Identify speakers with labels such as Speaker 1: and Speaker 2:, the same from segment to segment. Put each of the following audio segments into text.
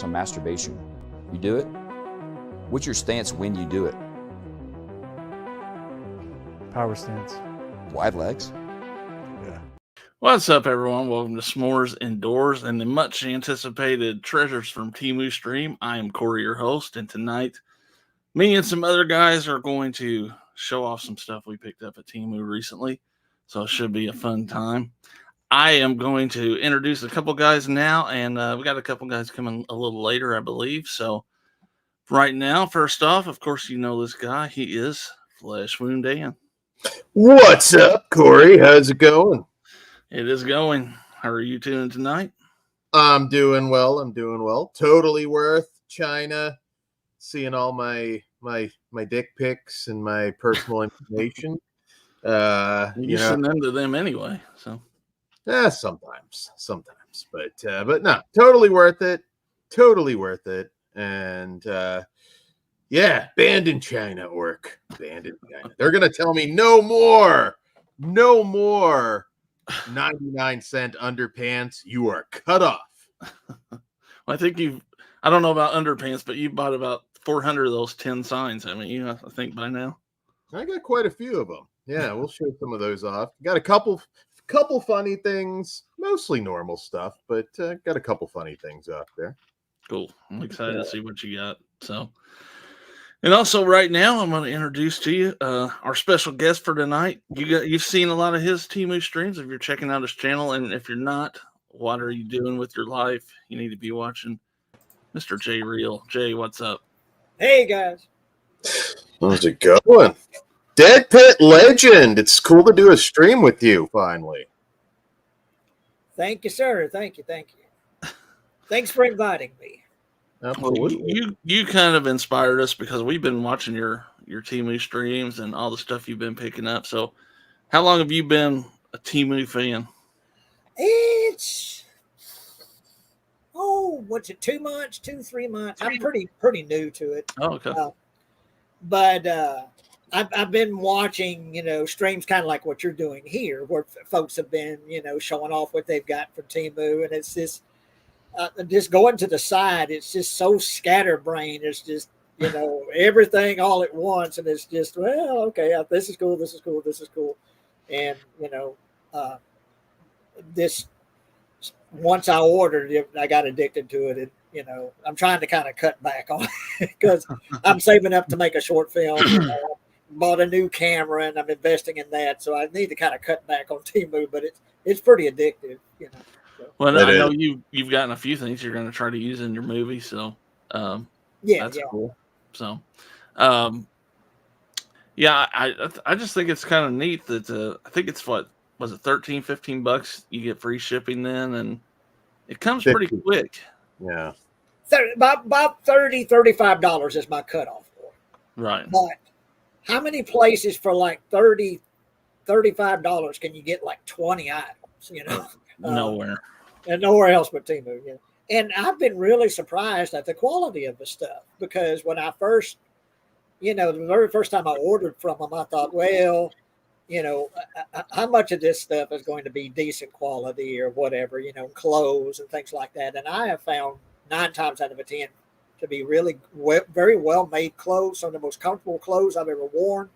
Speaker 1: on masturbation. You do it? What's your stance when you do it?
Speaker 2: Power stance.
Speaker 1: Wide legs?
Speaker 2: Yeah.
Speaker 3: What's up, everyone? Welcome to S'mores Indoors and the much anticipated Treasures from TEMU stream. I am Corey, your host, and tonight, me and some other guys are going to show off some stuff we picked up at TEMU recently, so it should be a fun time. I am going to introduce a couple guys now, and we got a couple guys coming a little later, I believe. So right now, first off, of course, you know this guy. He is Flesh Wound Dan.
Speaker 4: What's up, Corey? How's it going?
Speaker 3: It is going. How are you doing tonight?
Speaker 4: I'm doing well. Totally worth China seeing all my dick pics and my personal information.
Speaker 3: You send them to them anyway, so.
Speaker 4: Sometimes, but no, totally worth it. And yeah, banned in China, orc. Banned in China. They're gonna tell me no more 99-cent underpants. You are cut off.
Speaker 3: Well, I think I don't know about underpants, but you bought about 400 of those 10 signs, haven't you? I think by now.
Speaker 4: I got quite a few of them. Yeah, we'll show some of those off. Got a couple funny things, mostly normal stuff, but got a couple funny things out there.
Speaker 3: Cool. I'm excited to see what you got. So, and also right now, I'm going to introduce to you our special guest for tonight. You've seen a lot of his TEMU streams if you're checking out his channel, and if you're not, what are you doing with your life? You need to be watching Mr. J Real. Jay, what's up?
Speaker 5: Hey guys.
Speaker 4: How's it going? Dead Pit Legend. It's cool to do a stream with you finally.
Speaker 5: Thank you, sir. Thank you. Thanks for inviting me.
Speaker 4: Absolutely.
Speaker 3: Well, you kind of inspired us because we've been watching your TEMU streams and all the stuff you've been picking up. So, how long have you been a TEMU fan?
Speaker 5: It's 2 months, 3 months. I'm pretty new to it.
Speaker 3: Oh, okay.
Speaker 5: But I've been watching, streams kind of like what you're doing here, where folks have been, showing off what they've got from TEMU, and it's just going to the side. It's just so scatterbrained. It's just, everything all at once, and it's just, well, okay, this is cool, and this. Once I ordered it, I got addicted to it. I'm trying to kind of cut back on it because I'm saving up to make a short film. Bought a new camera and I'm investing in that, so I need to kind of cut back on TEMU. But it's pretty addictive, So.
Speaker 3: Well, I know you've gotten a few things you're going to try to use in your movie, so that's cool. So, I just think it's kind of neat that I think it's what was it, $13-15? You get free shipping then, and it comes pretty quick.
Speaker 4: Yeah,
Speaker 5: about $30-$35 is my cutoff for it.
Speaker 3: Right.
Speaker 5: But how many places for like $30-$35 can you get like 20 items?
Speaker 3: Nowhere.
Speaker 5: And nowhere else but TEMU. Yeah. And I've been really surprised at the quality of the stuff because when I first, the very first time I ordered from them, I thought, well, how much of this stuff is going to be decent quality or whatever, clothes and things like that. And I have found 9 times out of 10 to be really very well made clothes, some of the most comfortable clothes I've ever worn.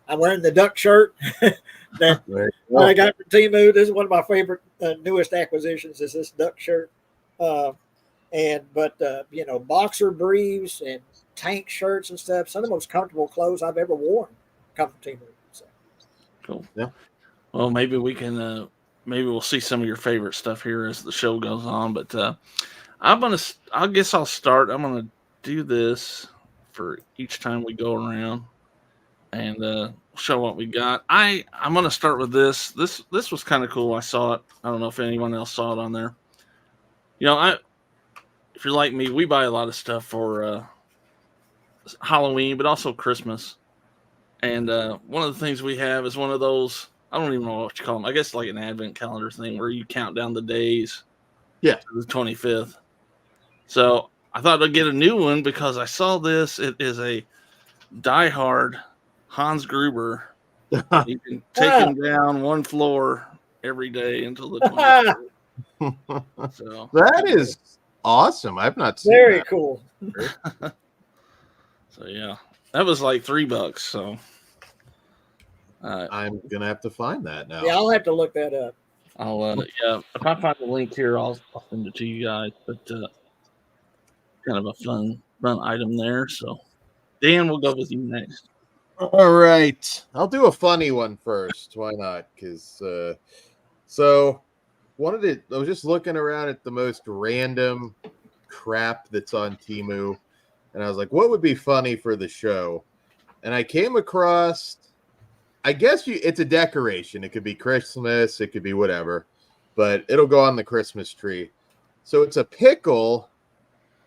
Speaker 5: I'm wearing the duck shirt that I got from TEMU. This is one of my favorite newest acquisitions is this duck shirt. Boxer briefs and tank shirts and stuff. Some of the most comfortable clothes I've ever worn come from TEMU. So.
Speaker 3: Cool.
Speaker 4: Yeah.
Speaker 3: Well, maybe we can. Maybe we'll see some of your favorite stuff here as the show goes on. But I guess I'll start. I'm gonna do this for each time we go around and show what we got. I'm gonna start with this. This was kind of cool. I saw it. I don't know if anyone else saw it on there. If you're like me, we buy a lot of stuff for Halloween, but also Christmas. And one of the things we have is one of those, I don't even know what you call them. I guess like an advent calendar thing where you count down the days.
Speaker 4: Yeah.
Speaker 3: To the 25th. So I thought I'd get a new one because I saw this. It is a Die Hard Hans Gruber. You can take him down one floor every day until the 25th. So
Speaker 4: that is Awesome. I've not seen
Speaker 5: Very
Speaker 4: that.
Speaker 5: cool.
Speaker 3: So yeah, that was like $3. So
Speaker 4: I'm gonna have to find that now.
Speaker 5: Yeah, I'll have to look that up.
Speaker 3: I'll yeah, if I find the link here, I'll send it to you guys. But kind of a fun item there. So Dan, we'll go with you next.
Speaker 4: All right. I'll do a funny one first. Why not? Because so I was just looking around at the most random crap that's on TEMU, and I was like, what would be funny for the show? And I came across, I guess it's a decoration. It could be Christmas, it could be whatever, but it'll go on the Christmas tree. So it's a pickle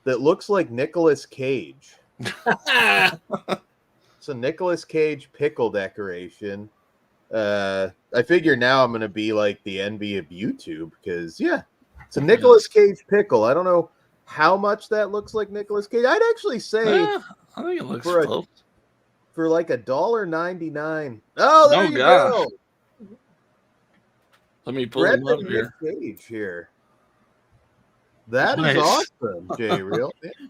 Speaker 4: that looks like Nicolas Cage. It's a Nicolas Cage pickle decoration. I figure now I'm going to be like the envy of YouTube because, yeah, it's a Nicolas Cage pickle. I don't know how much that looks like Nicolas Cage. I'd actually say
Speaker 3: I think it looks close.
Speaker 4: For like $1.99. Oh, there you
Speaker 3: gosh.
Speaker 4: go.
Speaker 3: Let me pull him up here.
Speaker 4: Cage here. That is awesome, Jay Real.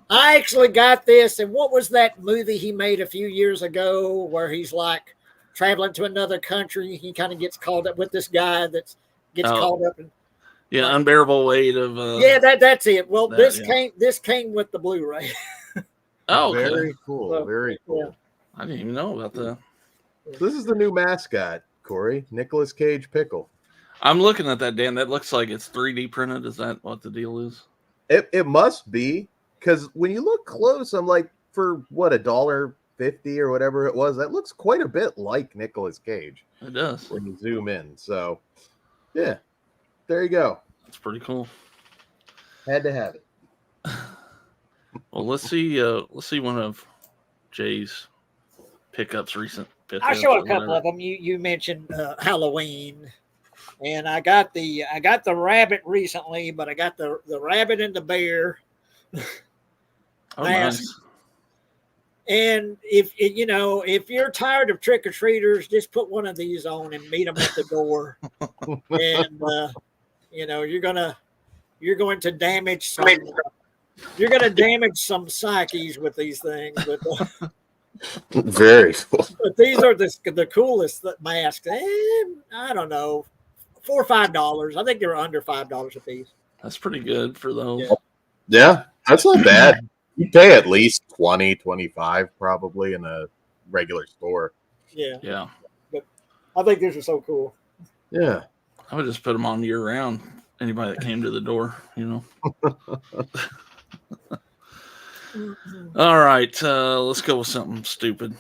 Speaker 5: I actually got this, and what was that movie he made a few years ago where he's like traveling to another country? He kind of gets caught up with this guy that gets caught up in
Speaker 3: unbearable weight of
Speaker 5: that's it. Well, this came with the Blu-ray.
Speaker 3: Oh, okay.
Speaker 4: Very cool. So, very cool.
Speaker 5: Yeah.
Speaker 3: I didn't even know about that.
Speaker 4: This is the new mascot, Corey. Nicolas Cage pickle.
Speaker 3: I'm looking at that, Dan. That looks like it's 3D printed. Is that what the deal is?
Speaker 4: It must be, because when you look close, I'm like, for what, $1.50 or whatever it was, that looks quite a bit like Nicolas Cage.
Speaker 3: It does
Speaker 4: when you zoom in. So, yeah, there you go.
Speaker 3: That's pretty cool.
Speaker 4: Had to have it.
Speaker 3: Well, let's see one of Jay's pickups, recent pickups.
Speaker 5: I'll show a couple of them. You mentioned Halloween. And I got the rabbit recently, but I got the rabbit and the bear.
Speaker 3: Nice.
Speaker 5: And if you're tired of trick or treaters, just put one of these on and meet them at the door. And you're going to damage some psyches with these things. But
Speaker 4: very cool.
Speaker 5: But these are the coolest masks. And I don't know. $4 or $5. I think they were under $5 a piece.
Speaker 3: That's pretty good for those.
Speaker 4: Yeah, that's not bad. You pay at least $20, $25 probably in a regular store.
Speaker 3: Yeah.
Speaker 5: But I think these are so cool.
Speaker 4: Yeah.
Speaker 3: I would just put them on year round. Anybody that came to the door, All right, let's go with something stupid.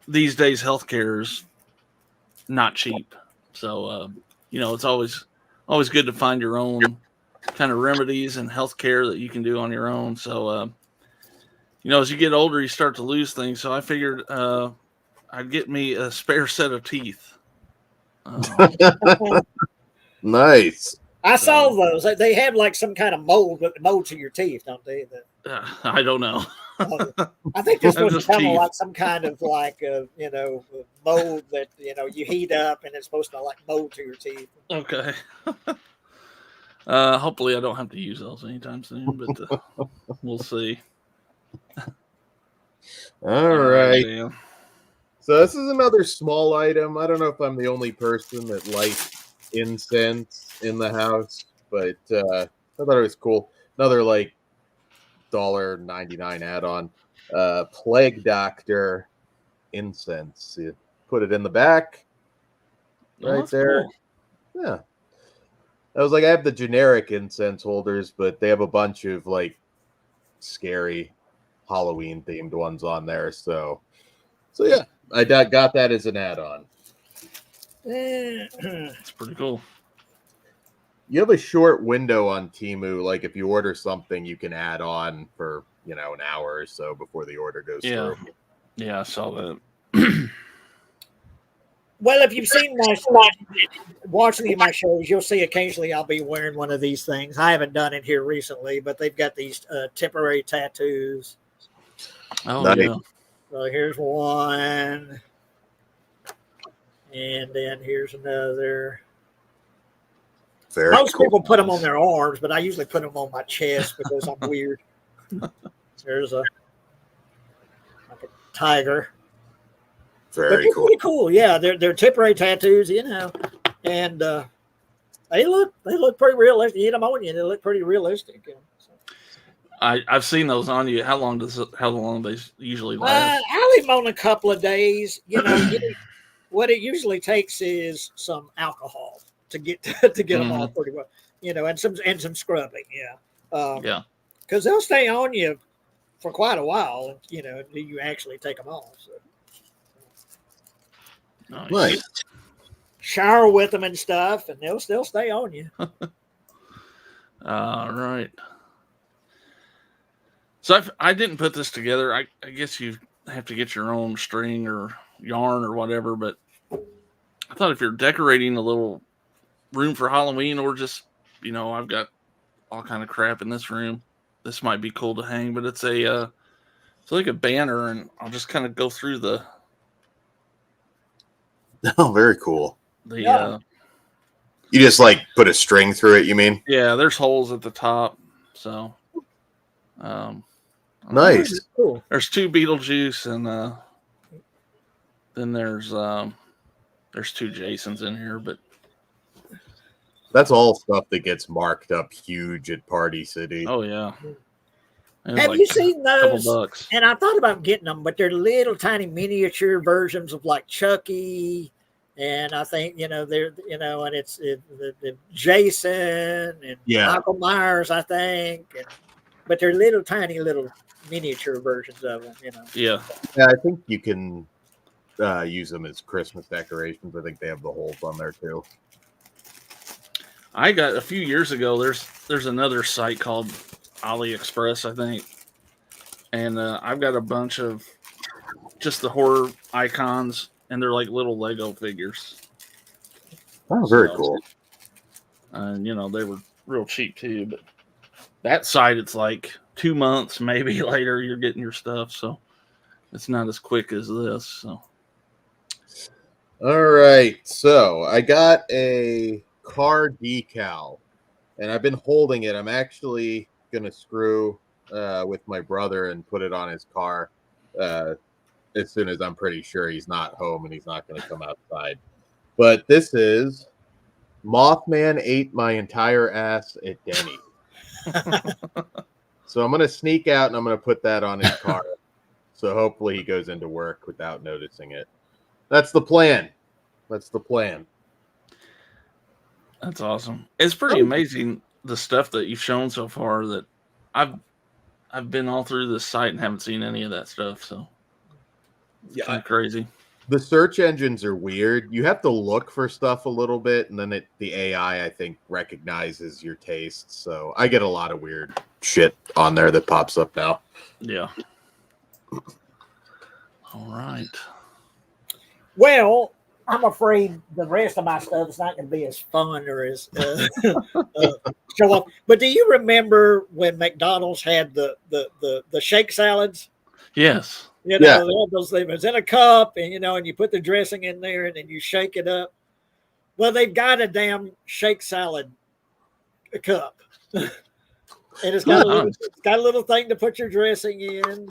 Speaker 3: These days healthcare is not cheap, so it's always good to find your own kind of remedies and healthcare that you can do on your own. So as you get older, you start to lose things. So I figured I'd get me a spare set of teeth.
Speaker 4: Nice.
Speaker 5: I saw those. They have like some kind of mold to your teeth, don't they?
Speaker 3: I don't know.
Speaker 5: I think they're supposed to come like some kind of like mold that you heat up and it's supposed to like mold to your teeth.
Speaker 3: Okay. Hopefully I don't have to use those anytime soon, but we'll see.
Speaker 4: All right. Yeah. So this is another small item. I don't know if I'm the only person that likes incense in the house, but I thought it was cool. Another like $1.99 add-on. Plague Doctor incense. You put it in the back, right there. Cool. Yeah. I was like, I have the generic incense holders, but they have a bunch of like scary Halloween themed ones on there. So yeah, I got that as an add-on.
Speaker 3: It's pretty cool.
Speaker 4: You have a short window on TEMU. Like if you order something, you can add on for an hour or so before the order goes through.
Speaker 3: Yeah, I saw that.
Speaker 5: Well, if you've seen watching any of my shows, you'll see occasionally I'll be wearing one of these things. I haven't done it here recently, but they've got these temporary tattoos.
Speaker 3: Oh, nice. Yeah.
Speaker 5: So here's one. And then here's another.
Speaker 6: Very
Speaker 5: Most
Speaker 6: cool.
Speaker 5: people put them on their arms, but I usually put them on my chest because I'm weird. There's like a tiger. But
Speaker 6: Very
Speaker 5: they're
Speaker 6: cool.
Speaker 5: pretty cool. Yeah, they're temporary tattoos, and they look pretty realistic. You get them on you, they look pretty realistic. So.
Speaker 3: I've seen those on you. How long they usually last?
Speaker 5: I leave them on a couple of days. What it usually takes is some alcohol to get them off pretty well. And some scrubbing. Yeah.
Speaker 3: Yeah.
Speaker 5: Because they'll stay on you for quite a while. Until you actually take them off. So.
Speaker 6: Nice.
Speaker 5: Shower with them and stuff, and they'll still stay on you.
Speaker 3: All right. So I didn't put this together. I guess you have to get your own string or yarn or whatever, but I thought if you're decorating a little room for Halloween or just, I've got all kind of crap in this room, this might be cool to hang, but it's like a banner, and I'll just kind of go through the
Speaker 6: Oh, very cool.
Speaker 3: you
Speaker 6: just like put a string through it, you mean?
Speaker 3: Yeah, there's holes at the top. So
Speaker 6: nice.
Speaker 5: Cool.
Speaker 3: There's 2 Beetlejuice, and then there's 2 Jasons in here, but
Speaker 4: That's all stuff that gets marked up huge at Party City.
Speaker 3: oh yeah.
Speaker 5: Have you seen those?
Speaker 3: $2.
Speaker 5: And I thought about getting them, but they're little tiny miniature versions of like Chucky, and I think they're and it's the Jason and Michael Myers, I think, but they're little tiny little miniature versions of them.
Speaker 3: Yeah.
Speaker 4: Yeah, I think you can use them as Christmas decorations. I think they have the holes on there too.
Speaker 3: I got a few years ago. There's another site called AliExpress, I think, and I've got a bunch of just the horror icons, and they're like little Lego figures.
Speaker 6: Oh, very cool.
Speaker 3: And they were real cheap too. But that site, it's like 2 months, maybe later, you're getting your stuff. So it's not as quick as this. So.
Speaker 4: All right, so I got a car decal, and I've been holding it. I'm actually gonna screw with my brother and put it on his car as soon as I'm pretty sure he's not home and he's not going to come outside. But this is Mothman ate my entire ass at Denny. So I'm going to sneak out and I'm going to put that on his car. So hopefully he goes into work without noticing it. That's the plan. That's the plan.
Speaker 3: That's awesome. It's pretty amazing the stuff that you've shown so far. That I've been all through this site and haven't seen any of that stuff. So it's kind of crazy.
Speaker 4: The search engines are weird. You have to look for stuff a little bit, and then the AI, I think, recognizes your tastes. So I get a lot of weird shit on there that pops up now.
Speaker 3: Yeah. All right.
Speaker 5: Well, I'm afraid the rest of my stuff is not going to be as fun or as show off. But do you remember when McDonald's had the shake salads?
Speaker 3: Yes.
Speaker 5: They had those things. It was in a cup, and and you put the dressing in there, and then you shake it up. Well, they've got a damn shake salad cup, and it's got a little thing to put your dressing in,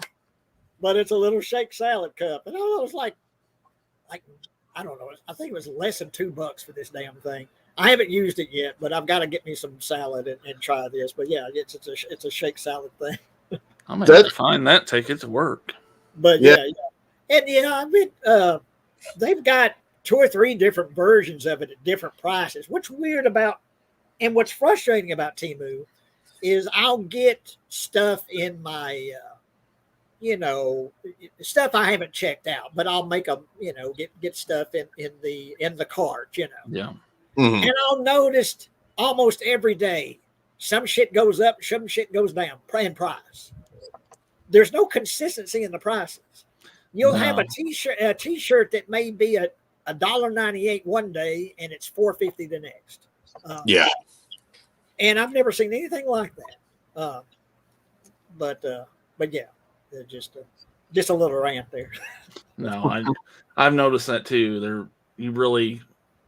Speaker 5: but it's a little shake salad cup. And I was like I don't know. I think it was less than $2 for this damn thing. I haven't used it yet, but I've got to get me some salad and try this. But yeah, it's a shake salad thing.
Speaker 3: I'm going to have to find that. Take it to work.
Speaker 5: But yeah. And I mean, they've got 2 or 3 different versions of it at different prices. What's weird about, and what's frustrating about TEMU, is I'll get stuff in my, stuff I haven't checked out, but I'll make them, get stuff in the cart,
Speaker 3: Yeah.
Speaker 6: Mm-hmm.
Speaker 5: And I'll notice almost every day some shit goes up, some shit goes down in price. There's no consistency in the prices. You'll have a t-shirt that may be a $1.98 one day and it's $4.50 the next.
Speaker 6: Yeah.
Speaker 5: And I've never seen anything like that. But yeah, just a little rant there.
Speaker 3: No, I've noticed that too. You really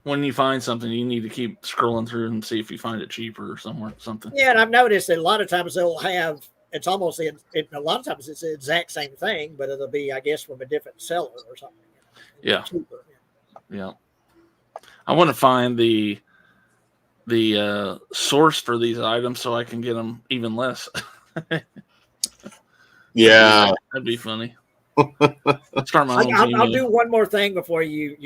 Speaker 3: when you find something, you need to keep scrolling through and see if you find it cheaper or something.
Speaker 5: Yeah, and I've noticed that a lot of times they'll have it's almost a lot of times it's the exact same thing, but it'll be, I guess, from a different seller or something.
Speaker 3: Yeah.
Speaker 5: Cheaper.
Speaker 3: Yeah. I want to find the source for these items so I can get them even less.
Speaker 6: Yeah.
Speaker 3: That'd be funny. Start my own
Speaker 5: I'll do one more thing before you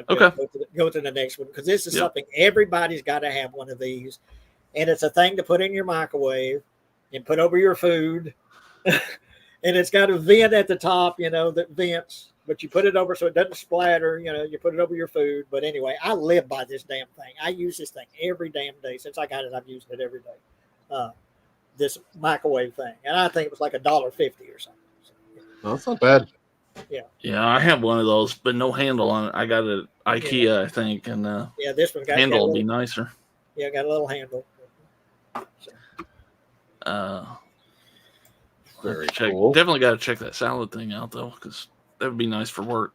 Speaker 3: okay.
Speaker 5: go to the next one, because this is something everybody's got to have one of these, and it's a thing to put in your microwave and put over your food, and it's got a vent at the top, that vents, but you put it over so it doesn't splatter. You put it over your food. But anyway, I live by this damn thing. I use this thing every damn day since I got it. I've used it every day. This microwave thing, and I think it was like $1.50 or something.
Speaker 6: Well, that's not bad.
Speaker 3: Yeah, I have one of those, but no handle on it. I got it at IKEA, I think, and
Speaker 5: this one
Speaker 3: handle will be nicer.
Speaker 5: Yeah, got a little handle.
Speaker 6: Very cool.
Speaker 3: Definitely got to check that salad thing out though, because that would be nice for work.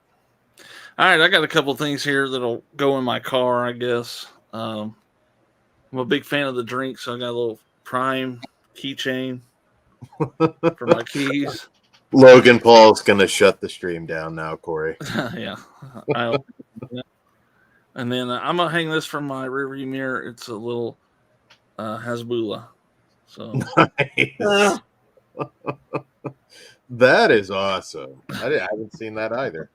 Speaker 3: All right, I got a couple things here that'll go in my car, I guess. I'm a big fan of the drink, so I got a little Prime keychain for my keys.
Speaker 6: Logan Paul's gonna shut the stream down now, Corey.
Speaker 3: Yeah. And then I'm gonna hang this from my rearview mirror. It's a little Hasbullah. So
Speaker 6: Nice. That is awesome. I haven't seen that either.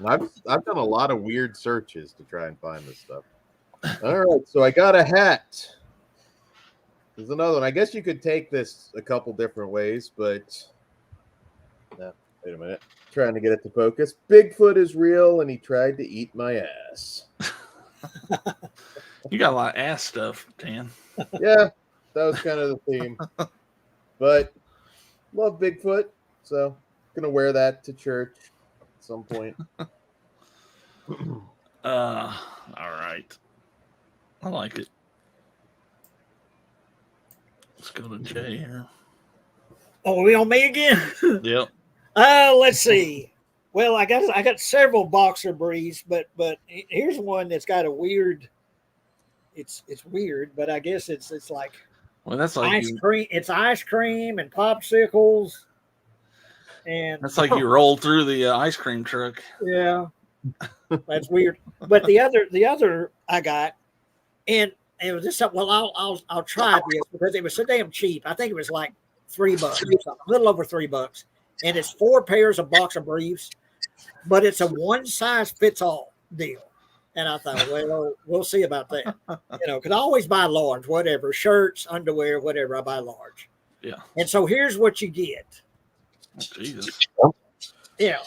Speaker 6: I've done a lot of weird searches to try and find this stuff. All right, so I got a hat. There's another one. I guess you could take this a couple different ways, but no, wait a minute. Trying to get it to focus. Bigfoot is real, and he tried to eat my ass.
Speaker 3: You got a lot of ass stuff, Dan.
Speaker 6: Yeah, that was kind of the theme. But love Bigfoot, so gonna wear that to church at some point.
Speaker 3: All right. I like it. Let's go to Jay here.
Speaker 5: Oh, are we on me again?
Speaker 3: Yep.
Speaker 5: Let's see. Well, I got several boxer briefs, but here's one that's got a weird. It's weird, but I guess it's like.
Speaker 3: Well, that's like
Speaker 5: ice cream. It's ice cream and popsicles, and
Speaker 3: that's like you rolled through the ice cream truck.
Speaker 5: Yeah, that's weird. But the other I got, and it was just something. Well, I'll try this because it was so damn cheap. I think it was like $3 or something, a little over $3, and it's 4 pairs of boxer briefs, but it's a one size fits all deal. And I thought, well, we'll see about that. Because I always buy large, whatever, shirts, underwear, whatever, I buy large.
Speaker 3: Yeah.
Speaker 5: And so here's what you get.
Speaker 3: Jesus.
Speaker 5: Yeah.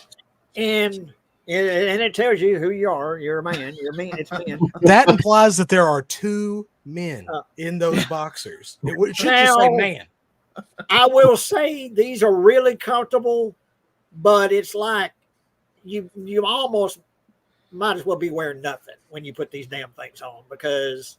Speaker 5: And it tells you who you are. You're a man. You're a man. It's men.
Speaker 7: That implies that there are 2 men in those boxers. It should just say man.
Speaker 5: I will say these are really comfortable, but it's like you almost might as well be wearing nothing when you put these damn things on, because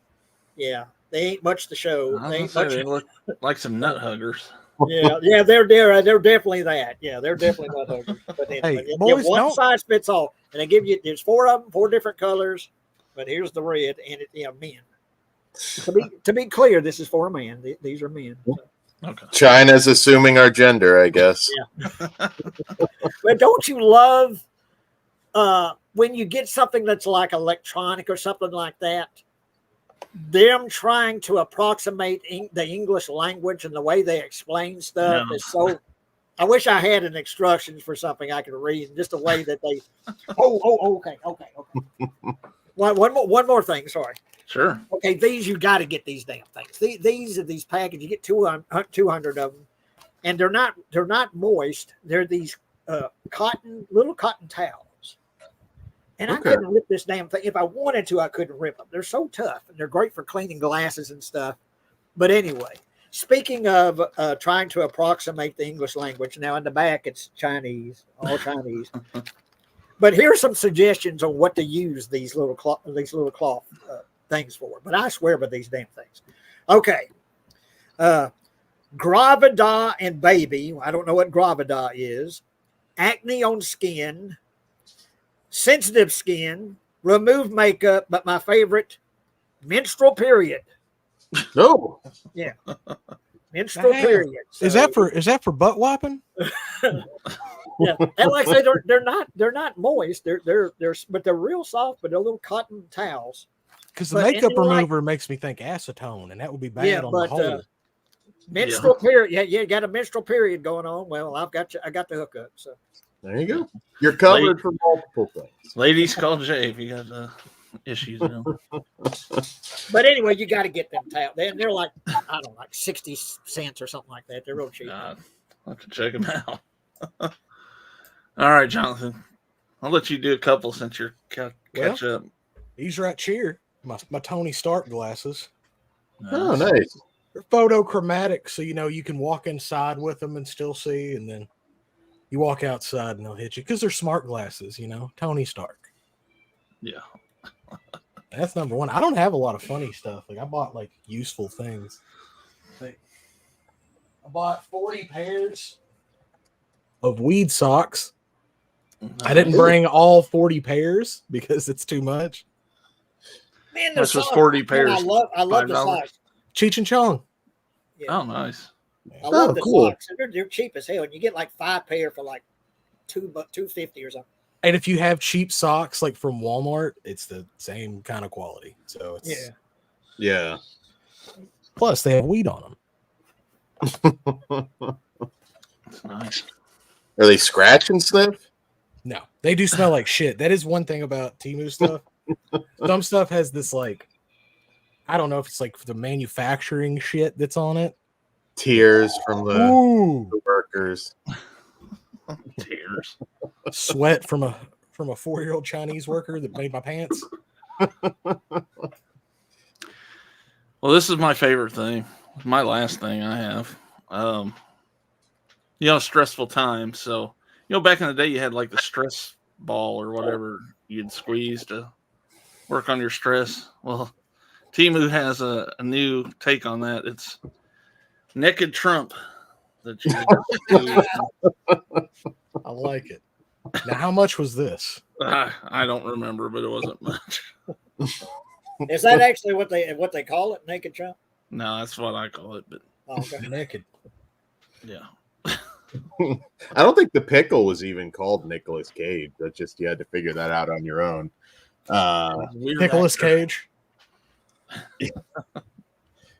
Speaker 5: they ain't much to show. They
Speaker 3: look like some nut huggers.
Speaker 5: Yeah, they're definitely that. Yeah, they're definitely nut huggers. But anyway,
Speaker 7: boys,
Speaker 5: one size fits all, and they give you there's 4 of them, 4 different colors, but here's the red, and men. To be clear, this is for a man. These are men. So.
Speaker 3: Okay.
Speaker 6: China's assuming our gender, I guess.
Speaker 5: Yeah. But don't you love when you get something that's like electronic or something like that, them trying to approximate the English language and the way they explain stuff is so. I wish I had an instructions for something I could read, just the way that they. Okay. One more thing. Sorry.
Speaker 3: Sure.
Speaker 5: Okay, these you got to get these damn things. These are these packages. You get 200 of them, and they're not moist. They're these little cotton towels. And I couldn't rip this damn thing. If I wanted to, I couldn't rip them. They're so tough, and they're great for cleaning glasses and stuff. But anyway, speaking of trying to approximate the English language, now in the back it's Chinese, all Chinese. But here's some suggestions on what to use these little cloth things for. But I swear by these damn things. Okay, Gravida and baby. I don't know what Gravida is. Acne on skin. Sensitive skin, remove makeup, but my favorite, menstrual period.
Speaker 6: No.
Speaker 5: Yeah. Menstrual
Speaker 7: Damn.
Speaker 5: period.
Speaker 7: Is that for butt whopping?
Speaker 5: Yeah, and like I say, they're not moist. They're but they're real soft. But they're little cotton towels.
Speaker 7: Because the
Speaker 5: But- and
Speaker 7: makeup
Speaker 5: they're like-
Speaker 7: remover makes me think acetone, and that would be bad
Speaker 5: Yeah,
Speaker 7: on
Speaker 5: but,
Speaker 7: the whole.
Speaker 5: Menstrual period. Yeah, you got a menstrual period going on. Well, I got the hookup. So
Speaker 6: There you go. You're covered for multiple things.
Speaker 3: Ladies, call Jay if you got issues. You know.
Speaker 5: but anyway, you got to get them towels. They're like, I don't know, like 60 cents or something like that. They're real cheap.
Speaker 3: I'll have to check them out. All right, Jonathan. I'll let you do a couple since you're catch up.
Speaker 7: He's right here. My Tony Stark glasses.
Speaker 6: Oh, nice.
Speaker 7: They're photochromatic, so you can walk inside with them and still see, and then you walk outside and they'll hit you because they're smart glasses. Tony Stark.
Speaker 3: Yeah.
Speaker 7: That's number one. I don't have a lot of funny stuff. Like I bought like useful things. Like, I bought 40 pairs of weed socks. I didn't bring all 40 pairs because it's too much.
Speaker 5: Man,
Speaker 3: This was 40 pairs.
Speaker 5: I love the
Speaker 3: $5.
Speaker 5: socks.
Speaker 7: Cheech and Chong.
Speaker 5: Yeah.
Speaker 3: Oh, nice.
Speaker 5: I love the
Speaker 6: cool.
Speaker 5: socks. They're cheap as hell, and you get like 5 pair for like $2.50 or something.
Speaker 7: And if you have cheap socks like from Walmart, it's the same kind of quality. So it's
Speaker 6: Yeah.
Speaker 7: plus they have weed on them.
Speaker 3: That's nice.
Speaker 6: Are they scratch and sniff?
Speaker 7: No, they do smell like shit. That is one thing about TEMU stuff. Some stuff has this like, I don't know if it's like the manufacturing shit that's on it.
Speaker 6: Tears from the
Speaker 7: Ooh,
Speaker 6: workers.
Speaker 3: Tears.
Speaker 7: sweat from a 4-year-old Chinese worker that made my pants.
Speaker 3: Well, this is my favorite thing. My last thing I have. Stressful times. So, back in the day, you had like the stress ball or whatever you'd squeeze to work on your stress. Well, TEMU has a new take on that. It's naked Trump. That
Speaker 7: I like it. Now, how much was this?
Speaker 3: I don't remember, but it wasn't much.
Speaker 5: Is that actually what they call it? Naked Trump?
Speaker 3: No, that's what I call it. But
Speaker 5: Oh, okay.
Speaker 7: Naked.
Speaker 3: yeah.
Speaker 6: I don't think the pickle was even called Nicolas Cage. That's just you had to figure that out on your own.
Speaker 3: Weird
Speaker 7: Nicolas
Speaker 3: actor.
Speaker 7: Cage.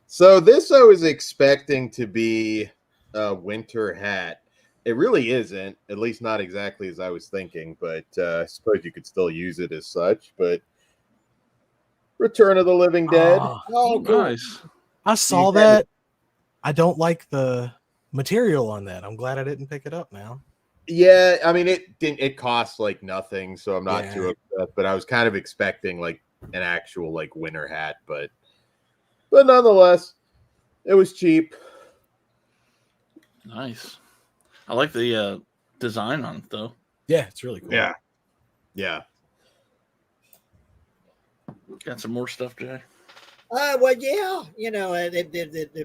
Speaker 6: So this I was expecting to be a winter hat. It really isn't, at least not exactly as I was thinking, but I suppose you could still use it as such. But Return of the Living Dead.
Speaker 5: Oh, cool.
Speaker 3: Nice.
Speaker 7: I saw that. I don't like the material on that. I'm glad I didn't pick it up now.
Speaker 6: Yeah, I mean it costs like nothing, so I'm not
Speaker 7: Yeah.
Speaker 6: too upset. But I was kind of expecting like an actual like winter hat, but nonetheless, it was cheap.
Speaker 3: Nice. I like the design on it though.
Speaker 7: Yeah, it's really cool.
Speaker 6: Yeah.
Speaker 3: Got some more stuff, Jay.
Speaker 5: Well, yeah,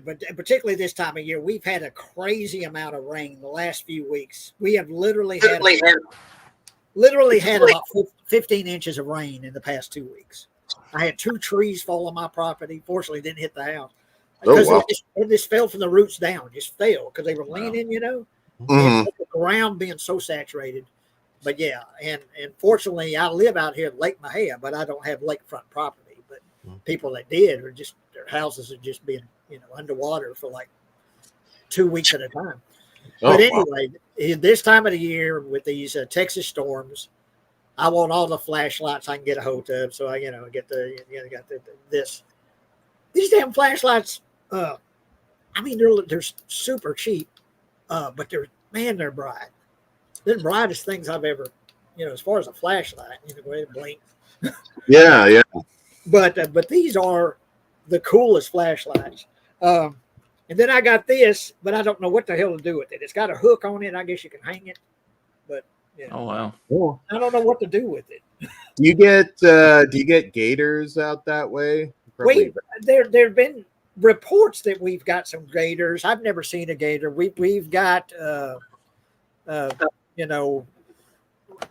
Speaker 5: but particularly this time of year, we've had a crazy amount of rain the last few weeks. We have literally had about 15 inches of rain in the past 2 weeks. I had 2 trees fall on my property. Fortunately, it didn't hit the house because it just fell from the roots down. Just fell because they were leaning,
Speaker 6: Mhm.
Speaker 5: the ground being so saturated. But yeah, and fortunately, I live out here at Lake Mahia, but I don't have lakefront property. But people that did are just their houses are just being underwater for like 2 weeks at a time.
Speaker 6: Oh,
Speaker 5: But
Speaker 6: wow.
Speaker 5: anyway, this time of the year with these Texas storms, I want all the flashlights I can get a hold of. So I, get this. These damn flashlights. I mean, they're super cheap, but they're bright. They're the brightest things I've ever, as far as a flashlight. The way it blinks.
Speaker 6: Yeah.
Speaker 5: But these are the coolest flashlights. And then I got this, but I don't know what the hell to do with it. It's got a hook on it. I guess you can hang it, but
Speaker 3: Oh wow.
Speaker 6: Cool.
Speaker 5: I don't know what to do with it.
Speaker 6: Do you get gators out that way? Probably.
Speaker 5: There've been reports that we've got some gators. I've never seen a gator. We've got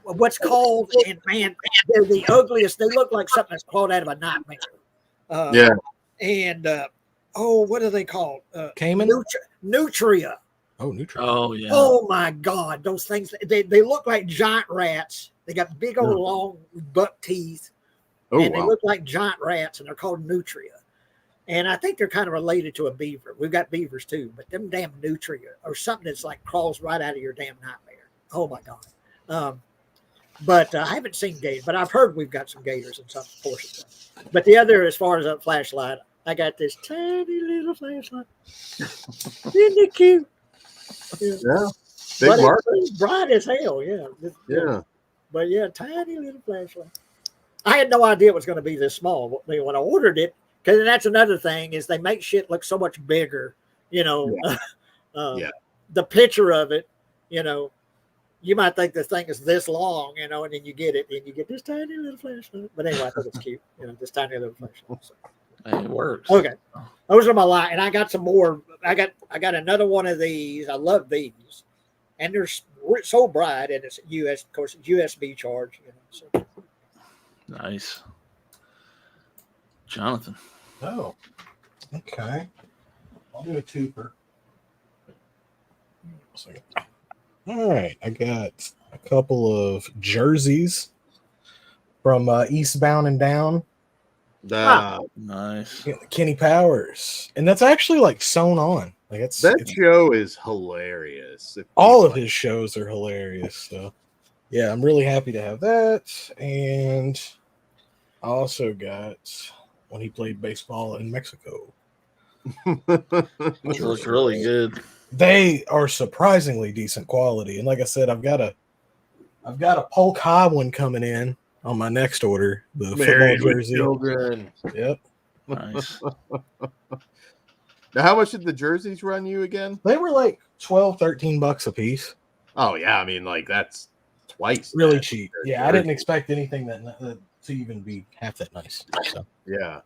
Speaker 5: what's called, and man, they're the ugliest. They look like something that's crawled out of a nightmare.
Speaker 6: Yeah.
Speaker 5: And what are they called?
Speaker 7: Cayman?
Speaker 5: Nutria.
Speaker 7: Oh, Nutrient.
Speaker 3: Oh yeah.
Speaker 5: Oh my God, those things, they look like giant rats. They got big old long buck teeth.
Speaker 6: Oh,
Speaker 5: and they
Speaker 6: wow.
Speaker 5: look like giant rats, and they're called nutria. And I think they're kind of related to a beaver. We've got beavers too, but them damn nutria or something that's like crawls right out of your damn nightmare. Oh my God. But I haven't seen gators, but I've heard we've got some gators in some portions of it. But the other, as far as a flashlight, I got this tiny little flashlight. Isn't it cute?
Speaker 6: Yeah.
Speaker 5: Big
Speaker 6: Big mark.
Speaker 5: It's bright as hell, yeah.
Speaker 6: Yeah.
Speaker 5: But yeah, tiny little flashlight. I had no idea it was going to be this small when I ordered it, because that's another thing is they make shit look so much bigger. You know, the picture of it, you know, you might think the thing is this long, you know, and then you get it, and you get this tiny little flashlight. But anyway, I thought it's cute, you know, this tiny little flashlight. So.
Speaker 3: Hey, it works.
Speaker 5: Okay, those are my light, and I got some more. I got another one of these. I love these, and they're so bright, and it's of course, it's USB charge. You know, so.
Speaker 3: Nice. Jonathan.
Speaker 7: Oh, okay. I'll do a twofer. All right, I got a couple of jerseys from Eastbound and Down.
Speaker 3: Nice.
Speaker 7: Kenny Powers, and that's actually like sewn on. Like it's
Speaker 6: show is hilarious.
Speaker 7: All of his shows are hilarious. So yeah, I'm really happy to have that. And I also got when he played baseball in Mexico.
Speaker 3: Which looks really good.
Speaker 7: They are surprisingly decent quality. And like I said, I've got a Polk High one coming in on my next order. The
Speaker 6: Married
Speaker 7: football
Speaker 6: with
Speaker 7: jersey.
Speaker 6: children.
Speaker 7: Yep.
Speaker 3: Nice.
Speaker 6: Now, how much did the jerseys run you again?
Speaker 7: They were like $12-13 a piece.
Speaker 6: Oh yeah, I mean, like that's twice.
Speaker 7: Really
Speaker 6: that.
Speaker 7: cheap. Yeah, I didn't expect anything that to even be half that nice. So
Speaker 6: Yeah.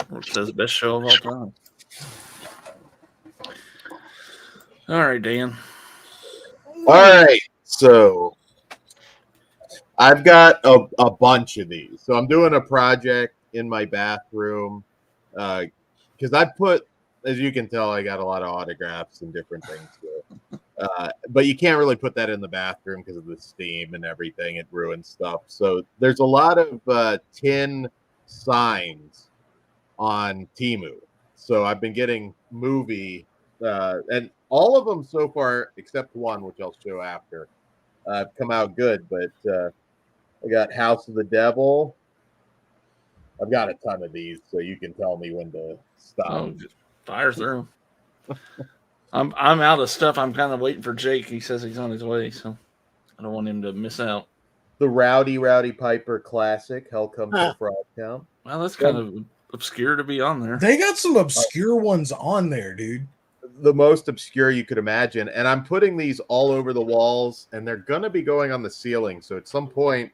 Speaker 3: Which says best show of all time. All right, Dan.
Speaker 6: All right, so I've got a bunch of these. So I'm doing a project in my bathroom because I put, as you can tell, I got a lot of autographs and different things. But you can't really put that in the bathroom because of the steam and everything. It ruins stuff. So there's a lot of tin signs on TEMU. So I've been getting movie and all of them so far, except one, which I'll show after, come out good. But I got House of the Devil. I've got a ton of these, so you can tell me when to stop.
Speaker 3: Oh, fire through. I'm out of stuff. I'm kind of waiting for Jake. He says he's on his way, so I don't want him to miss out.
Speaker 6: The Rowdy Piper Classic, Hell Comes to Frogtown.
Speaker 3: Well, that's kind of obscure to be on there.
Speaker 7: they got some obscure ones on there, dude.
Speaker 6: The most obscure you could imagine. And I'm putting these all over the walls, and they're going to be going on the ceiling. So at some point,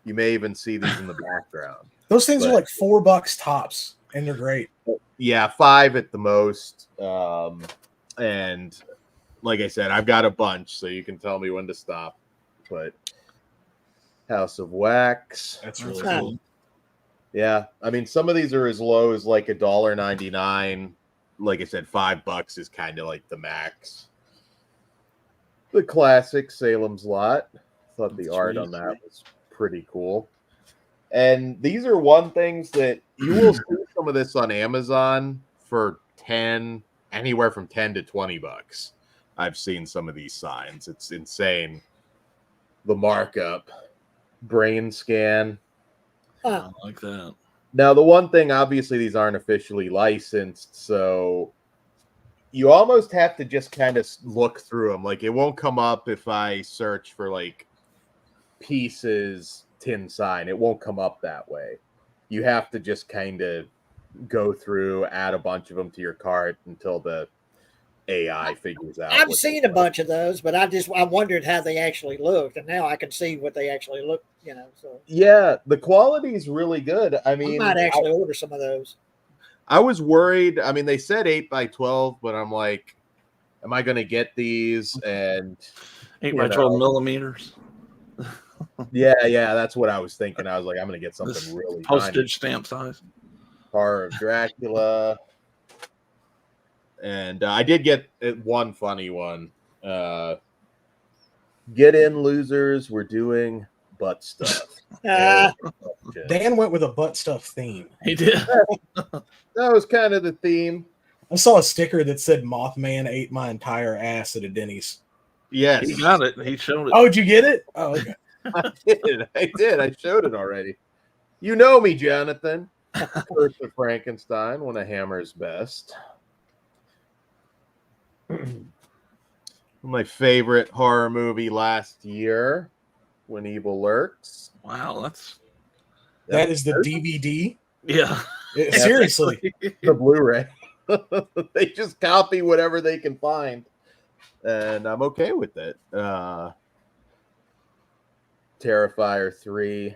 Speaker 6: you may even see these in the background.
Speaker 7: Those things are like $4 tops, and they're great.
Speaker 6: Yeah, $5 at the most. And like I said, I've got a bunch, so you can tell me when to stop. But House of Wax.
Speaker 7: That's really cool.
Speaker 6: Yeah, I mean, some of these are as low as like $1.99. Like I said, $5 is kind of like the max. The classic Salem's Lot. Thought the art on that was pretty cool. And these are one things that you will see some of this on Amazon for anywhere from $10 to $20. I've seen some of these signs. It's insane. The markup, brain scan.
Speaker 3: I like that.
Speaker 6: Now, the one thing, obviously, these aren't officially licensed, so you almost have to just kind of look through them. Like, it won't come up if I search for, like, pieces, tin sign. It won't come up that way. You have to just kind of go through, add a bunch of them to your cart until the AI figures out.
Speaker 5: I've seen a bunch of those, but I wondered how they actually looked, and now I can see what they actually look. You know, so
Speaker 6: yeah, the quality is really good. I mean,
Speaker 5: I might actually order some of those.
Speaker 6: I was worried. I mean, they said 8x12, but I'm like, am I going to get these? And
Speaker 3: 8x12 millimeters.
Speaker 6: Yeah, that's what I was thinking. I was like, I'm gonna get
Speaker 3: This
Speaker 6: something really tiny.
Speaker 3: postage stamp size.
Speaker 6: Horror of Dracula. And I did get one funny one. Get in, losers. We're doing butt stuff.
Speaker 5: Ah,
Speaker 7: Dan went with a butt stuff theme.
Speaker 3: He did.
Speaker 6: That was kind of the theme.
Speaker 7: I saw a sticker that said Mothman ate my entire ass at a Denny's.
Speaker 6: Yes.
Speaker 3: He got it. He showed it.
Speaker 7: Oh, did you get it? Oh, okay.
Speaker 6: I did. I showed it already. You know me, Jonathan. Curse of Frankenstein, when a hammer's best. My favorite horror movie last year, When Evil Lurks.
Speaker 3: Wow,
Speaker 7: That is the DVD.
Speaker 3: yeah.
Speaker 7: Seriously.
Speaker 6: The Blu-ray. They just copy whatever they can find, and I'm okay with it. Terrifier 3.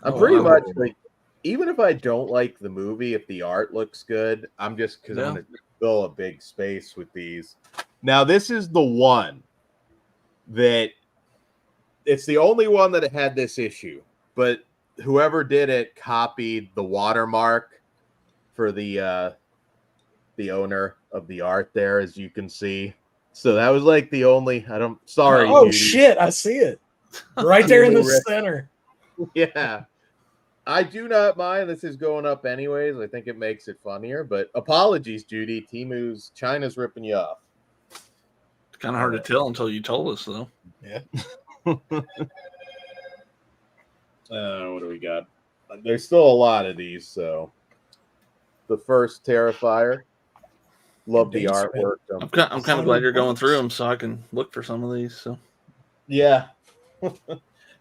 Speaker 6: I'm pretty much like, even if I don't like the movie, if the art looks good, I'm just because I'm going to fill a big space with these. Now, this is the one that it's the only one that had this issue, but whoever did it copied the watermark for the owner of the art there, as you can see. So that was like the only. Sorry.
Speaker 7: Oh
Speaker 6: Judy.
Speaker 7: shit! I see it right there in the center.
Speaker 6: Yeah. I do not mind. This is going up anyways. I think it makes it funnier. But apologies, Judy. China's ripping you off.
Speaker 3: It's kind of hard to tell until you told us, though.
Speaker 7: Yeah.
Speaker 6: What do we got? There's still a lot of these. So the first Terrifier. Love the artwork.
Speaker 3: I'm kind of glad you're going through them so I can look for some of these. So
Speaker 6: yeah.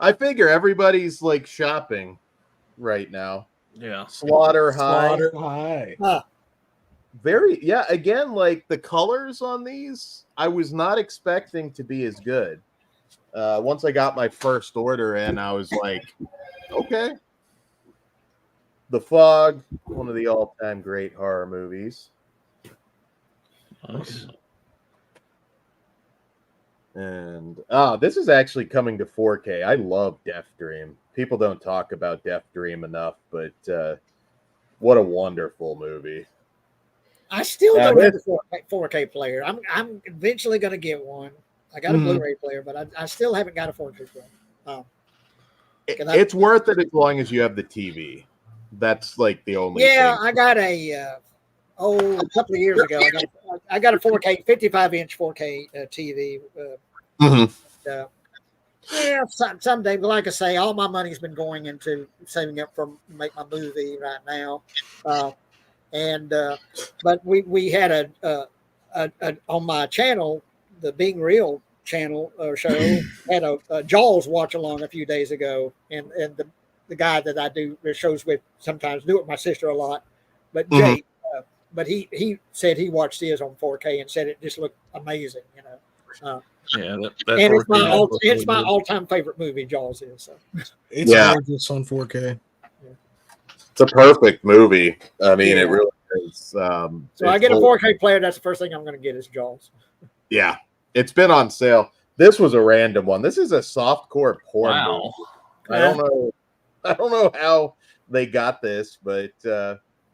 Speaker 6: I figure everybody's like shopping right now.
Speaker 3: Yeah.
Speaker 6: Slaughter High.
Speaker 5: huh.
Speaker 6: Again, like the colors on these, I was not expecting to be as good. Once I got my first order in, I was like, okay. The Fog, one of the all-time great horror movies.
Speaker 3: Nice.
Speaker 6: And this is actually coming to 4K. I love Death Dream. People don't talk about Death Dream enough, but what a wonderful movie.
Speaker 5: I still don't have a 4K player. I'm eventually going to get one. I got a Blu-ray player, but I still haven't got a 4K player.
Speaker 6: It's worth it as long as you have the TV. That's like the only thing.
Speaker 5: I got a couple of years ago. I got a 4K 55-inch 4K TV. Someday, but like I say, all my money's been going into saving up for make my movie right now. But we had a on my channel, the Being Real channel or show, had a Jaws watch along a few days ago, and the guy that I do the shows with sometimes do it with my sister a lot, but Jake, but he said he watched his on 4K and said it just looked amazing,
Speaker 3: Yeah,
Speaker 5: and it's my all-time favorite movie. Jaws is. So.
Speaker 7: It's gorgeous on 4K.
Speaker 6: It's a perfect movie. I mean, it really is.
Speaker 5: So I get a 4K player. That's the first thing I'm going to get is Jaws.
Speaker 6: Yeah, it's been on sale. This was a random one. This is a softcore porn movie. I don't know how they got this, but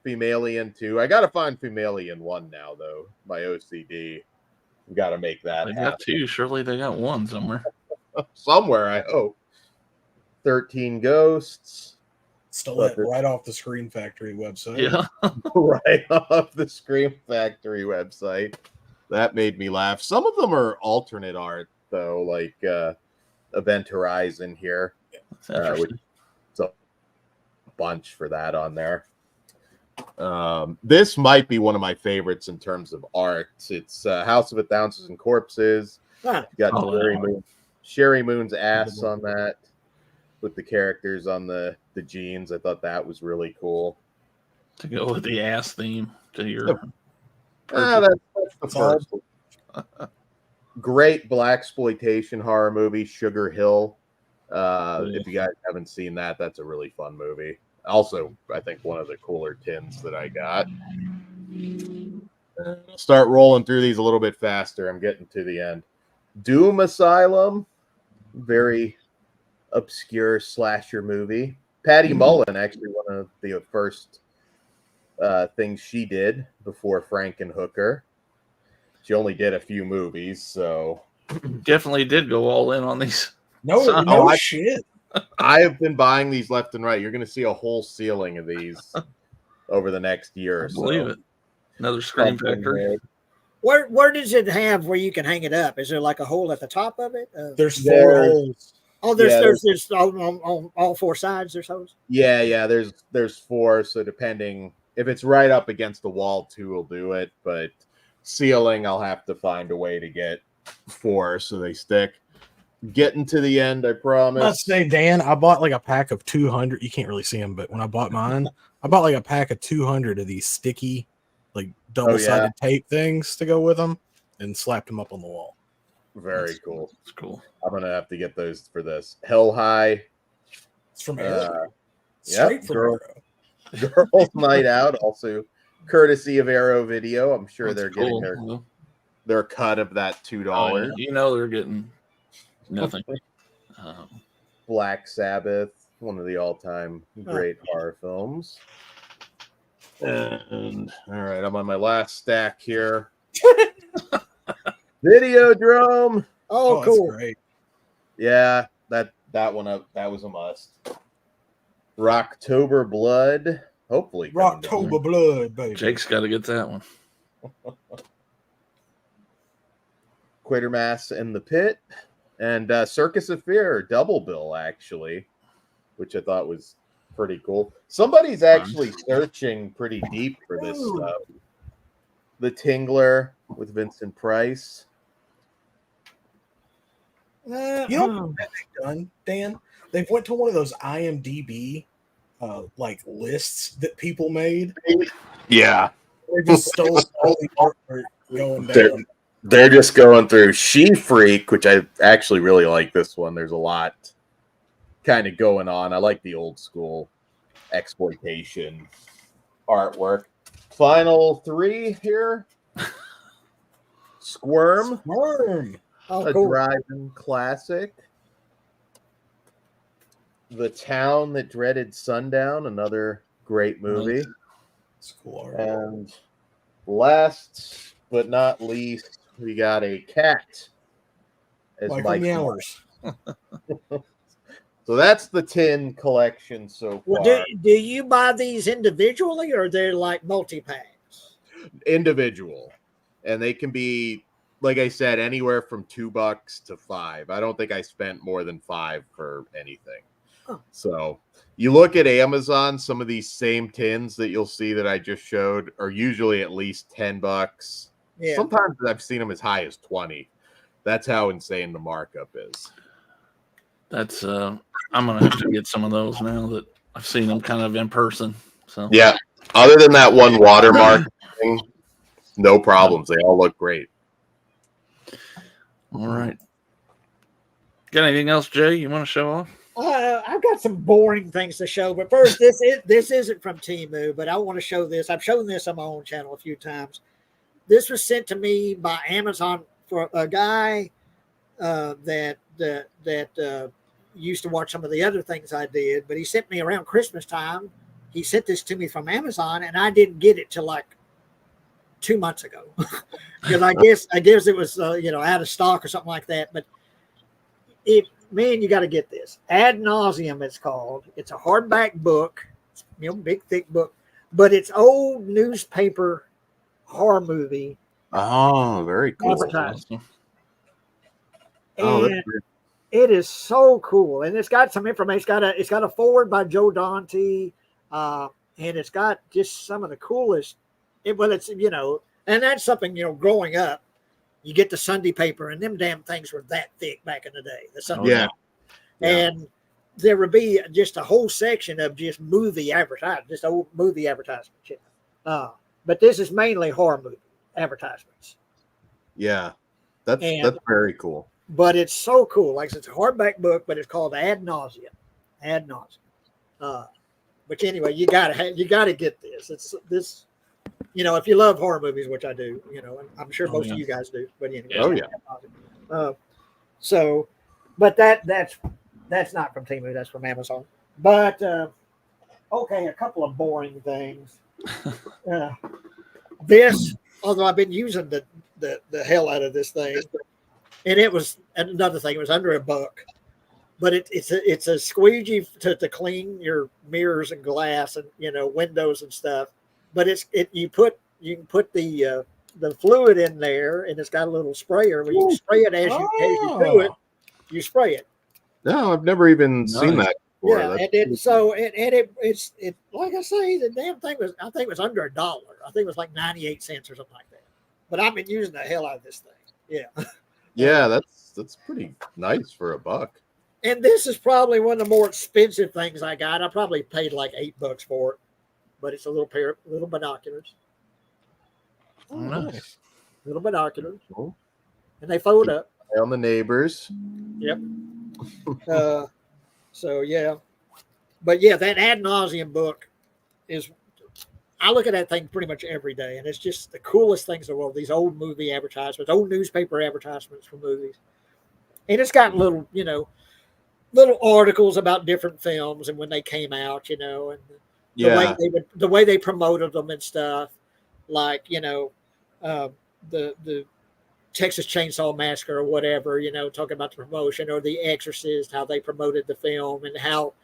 Speaker 6: Femalien 2. I got to find Femalien 1 now, though. My OCD. Got to make that
Speaker 3: They
Speaker 6: happen.
Speaker 3: got 2. Surely they got 1 somewhere.
Speaker 6: Somewhere, I hope. 13 Ghosts.
Speaker 7: Stole it right off the Scream Factory website.
Speaker 3: Yeah.
Speaker 6: Right off the Scream Factory website. That made me laugh. Some of them are alternate art, though, like Event Horizon here. Which is a bunch for that on there. This might be one of my favorites in terms of art. It's House of a Thousand Corpses. You got Sherry Moon's ass on that with the characters on the jeans. I thought that was really cool.
Speaker 3: To go with the ass theme to your.
Speaker 6: That's the first. Great blaxploitation horror movie, Sugar Hill. If you guys haven't seen that, that's a really fun movie. Also, I think one of the cooler tins that I got. I'll start rolling through these a little bit faster. I'm getting to the end. Doom Asylum, very obscure slasher movie. Patty Mullen, actually one of the first things she did before Frankenhooker. She only did a few movies, so
Speaker 3: Definitely did go all in on these.
Speaker 7: No shit.
Speaker 6: I have been buying these left and right. You're going to see a whole ceiling of these over the next year or so.
Speaker 3: Believe it. Another Scream Factory.
Speaker 5: Where does it have where you can hang it up? Is there like a hole at the top of it?
Speaker 7: There's 4 holes.
Speaker 5: Oh, there's on all 4 sides. There's holes.
Speaker 6: Yeah. There's 4. So depending if it's right up against the wall, 2 will do it. But ceiling, I'll have to find a way to get 4 so they stick. Getting to the end, I promise.
Speaker 7: Let's say, Dan, I bought like a pack of 200. You can't really see them, but when I bought mine, I bought like a pack of 200 of these sticky, like double-sided tape things to go with them, and slapped them up on the wall.
Speaker 6: Very cool.
Speaker 3: It's cool.
Speaker 6: I'm gonna have to get those for this. Hell High.
Speaker 7: It's from Arrow.
Speaker 6: Yep, Girls Night Out, also courtesy of Arrow Video. I'm sure they're getting their cut of that $2.
Speaker 3: You know they're getting nothing.
Speaker 6: Black Sabbath, one of the all-time great horror films. And all right, I'm on my last stack here. Videodrome.
Speaker 5: Oh, cool.
Speaker 7: Great.
Speaker 6: Yeah, that one that was a must. Rocktober Blood. Hopefully.
Speaker 7: Rocktober Blood, baby.
Speaker 3: Jake's got to get that one.
Speaker 6: Quatermass in the Pit. And Circus of Fear, double bill, actually, which I thought was pretty cool. Somebody's actually searching pretty deep for this stuff. The Tingler with Vincent Price.
Speaker 7: You know what they've done, Dan? They've went to one of those IMDb like lists that people made.
Speaker 6: Yeah.
Speaker 7: They just stole all the artwork going down.
Speaker 6: They're just going through She Freak, which I actually really like this one. There's a lot kind of going on. I like the old school exploitation artwork. Final 3 here. Squirm.
Speaker 5: Oh,
Speaker 6: A
Speaker 5: cool.
Speaker 6: drive-in classic. The Town That Dreaded Sundown, another great movie.
Speaker 7: It's cool.
Speaker 6: And last but not least, we got a cat as
Speaker 7: Michael Meowers.
Speaker 6: So that's the 10 collection so far.
Speaker 5: Well, do you buy these individually, or they're like multi-packs?
Speaker 6: Individual. And they can be, like I said, anywhere from $2 to $5. I don't think I spent more than $5 for anything.
Speaker 5: Huh.
Speaker 6: So you look at Amazon, some of these same tins that you'll see that I just showed are usually at least $10.
Speaker 5: Yeah.
Speaker 6: Sometimes I've seen them as high as 20. That's how insane the markup is.
Speaker 3: That's I'm gonna have to get some of those now that I've seen them kind of in person. So
Speaker 6: Yeah. Other than that one watermark thing, no problems. They all look great.
Speaker 3: All right. Got anything else, Jay? You want to show off?
Speaker 5: I've got some boring things to show, but first, this isn't from TEMU, but I want to show this. I've shown this on my own channel a few times. This was sent to me by Amazon for a guy that used to watch some of the other things I did, but he sent me around Christmas time. He sent this to me from Amazon, and I didn't get it till like 2 months ago because I guess it was out of stock or something like that. But man, you got to get this. Ad Nauseum, it's called. It's a hardback book, big thick book, but it's old newspaper horror movie.
Speaker 6: Oh, very cool.
Speaker 5: Advertising. And it is so cool, and it's got some information. It's got a forward by Joe Dante, and it's got just some of the coolest. And that's something growing up. You get the Sunday paper, and them damn things were that thick back in the day. The Sunday paper. And there would be just a whole section of just movie advertising, just old movie advertisements. But this is mainly horror movie advertisements.
Speaker 6: Yeah, that's very cool.
Speaker 5: But it's so cool. Like it's a hardback book, but it's called Ad Nauseum. Ad Nauseum. But anyway, you gotta get this. It's this. If you love horror movies, which I do, and I'm sure most of you guys do. But anyway,
Speaker 6: Oh yeah.
Speaker 5: But that's That's not from Temu. That's from Amazon. But okay, a couple of boring things. This, although I've been using the hell out of this thing, and it was another thing. It was under $1, but it's a squeegee to clean your mirrors and glass and windows and stuff. But you can put the fluid in there, and it's got a little sprayer where you can spray it as you do it. You spray it.
Speaker 6: No, I've never even seen that before.
Speaker 5: Yeah,
Speaker 6: That's
Speaker 5: it's like I say, the damn thing was, I think it was under $1. I think it was like 98 cents or something like that. But I've been using the hell out of this thing. Yeah.
Speaker 6: Yeah, that's pretty nice for $1.
Speaker 5: And this is probably one of the more expensive things I got. I probably paid like $8 for it, but it's a little pair of little binoculars.
Speaker 7: Oh, nice.
Speaker 5: Little binoculars,
Speaker 6: Cool.
Speaker 5: and they fold up.
Speaker 6: On the neighbors.
Speaker 5: Yep. So yeah, but yeah, that ad nauseum book is. I look at that thing pretty much every day, and it's just the coolest things in the world. These old movie advertisements, old newspaper advertisements for movies, and it's got little articles about different films and when they came out, and the way they promoted them and stuff, like the Texas Chainsaw Massacre or whatever, talking about the promotion, or The Exorcist, how they promoted the film and how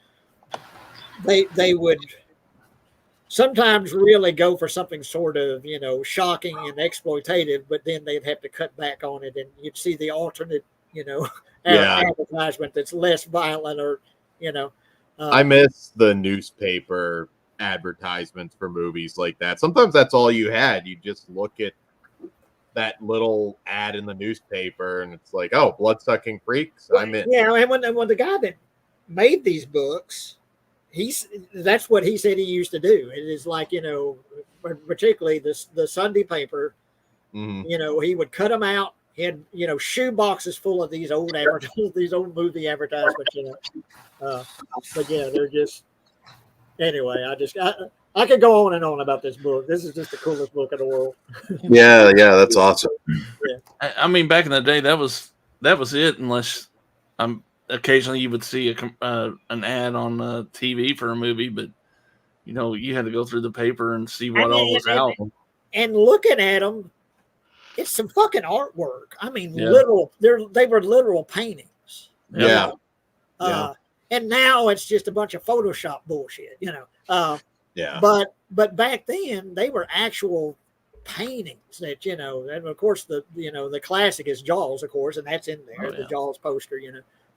Speaker 5: they would sometimes really go for something sort of, shocking and exploitative, but then they'd have to cut back on it, and you'd see the alternate, advertisement that's less violent, or,
Speaker 6: I miss the newspaper advertisements for movies like that. Sometimes that's all you had. You just look at that little ad in the newspaper, and it's like, oh, blood-sucking freaks, I'm in.
Speaker 5: Yeah, and when the guy that made these books, that's what he said he used to do. It is like, particularly the Sunday paper, he would cut them out. He had, shoe boxes full of these old these old movie advertisements, but yeah, they're just, anyway, I could go on and on about this book. This is just the coolest book in the world.
Speaker 6: Yeah, that's awesome.
Speaker 5: Yeah.
Speaker 3: I mean, back in the day, that was it. Unless occasionally you would see an ad on TV for a movie, but you had to go through the paper and see what all was out.
Speaker 5: And looking at them, it's some fucking artwork. I mean,
Speaker 3: Yeah.
Speaker 5: they were literal paintings.
Speaker 6: Yeah.
Speaker 5: And now it's just a bunch of Photoshop bullshit,
Speaker 6: Yeah.
Speaker 5: But back then they were actual paintings that, and of course the classic is Jaws, of course, and that's in there, the Jaws poster,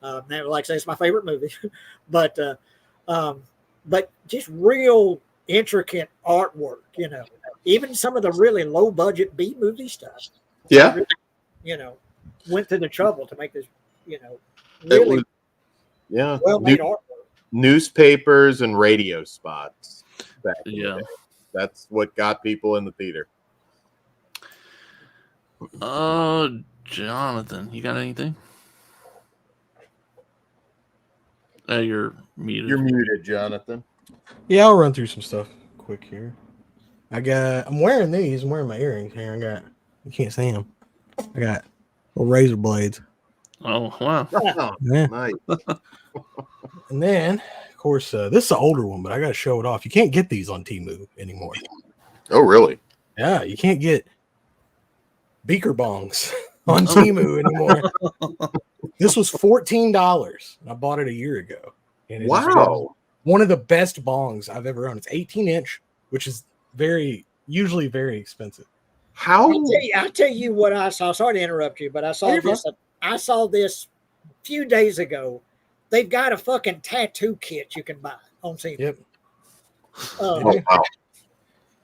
Speaker 5: like I say, it's my favorite movie, but just real intricate artwork, even some of the really low budget B movie stuff.
Speaker 6: Yeah.
Speaker 5: Went to the trouble to make this, really well made artwork.
Speaker 6: Newspapers and radio spots.
Speaker 3: Yeah.
Speaker 6: That's what got people in the theater.
Speaker 3: Jonathan, you got anything? You're muted.
Speaker 6: You're muted, Jonathan.
Speaker 7: Yeah, I'll run through some stuff quick here. I'm wearing these. I'm wearing my earrings here. You can't see them. I got little razor blades.
Speaker 3: Oh, wow.
Speaker 7: Yeah.
Speaker 6: Nice.
Speaker 7: And then, of course, this is an older one, but I got to show it off. You can't get these on Temu anymore.
Speaker 6: Oh, really?
Speaker 7: Yeah, you can't get beaker bongs on Temu anymore. This was $14. I bought it a year ago. And it is one of the best bongs I've ever owned. It's 18-inch, which is usually very expensive.
Speaker 6: How?
Speaker 5: I'll tell you what I saw. Sorry to interrupt you, but I saw this. I saw this a few days ago. They've got a fucking tattoo kit you can buy on Temu.
Speaker 7: Yep.
Speaker 6: Wow.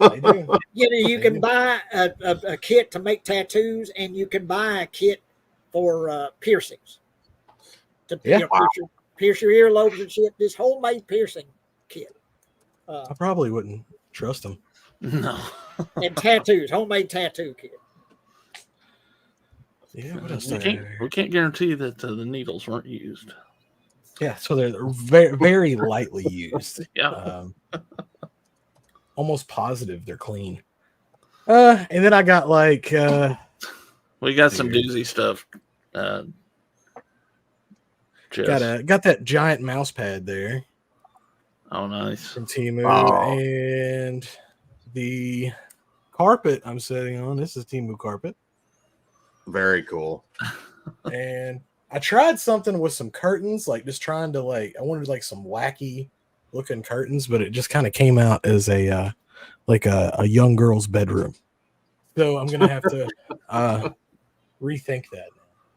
Speaker 7: They do.
Speaker 5: You can buy a kit to make tattoos, and you can buy a kit for piercings. To pierce your earlobes and shit. This homemade piercing kit.
Speaker 7: I probably wouldn't trust them.
Speaker 3: No.
Speaker 5: And tattoos, homemade tattoo kit.
Speaker 7: Yeah, what else?
Speaker 3: We can't guarantee that the needles weren't used.
Speaker 7: Yeah, so they're very, very lightly used.
Speaker 3: Yeah.
Speaker 7: Almost positive they're clean. And then I got
Speaker 3: we got some doozy stuff Jess.
Speaker 7: Got that giant mouse pad there
Speaker 3: Oh, nice.
Speaker 7: from Temu,
Speaker 6: Oh.
Speaker 7: and the carpet I'm sitting on. This is Temu carpet,
Speaker 6: Very cool.
Speaker 7: and I tried something with some curtains, like just trying to I wanted like some wacky looking curtains, but it just kind of came out as a young girl's bedroom. So I'm gonna have to rethink that.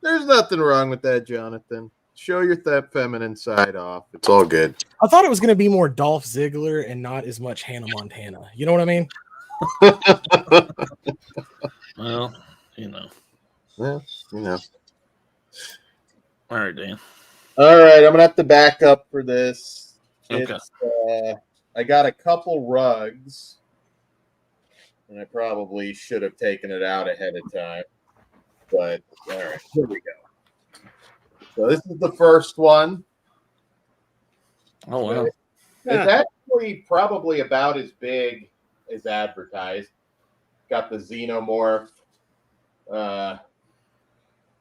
Speaker 6: There's nothing wrong with that, Jonathan. Show your that feminine side off. It's all good.
Speaker 7: I thought it was gonna be more Dolph Ziggler and not as much Hannah Montana. You know what I mean?
Speaker 3: Well, you know.
Speaker 6: Well, you know.
Speaker 3: All right, Dan.
Speaker 6: All right, I'm gonna have to back up for this.
Speaker 3: Okay.
Speaker 6: I got a couple rugs, and I probably should have taken it out ahead of time. But all right, here we go. So this is the first one.
Speaker 3: Oh, wow.
Speaker 6: It's actually probably about as big as advertised. Got the xenomorph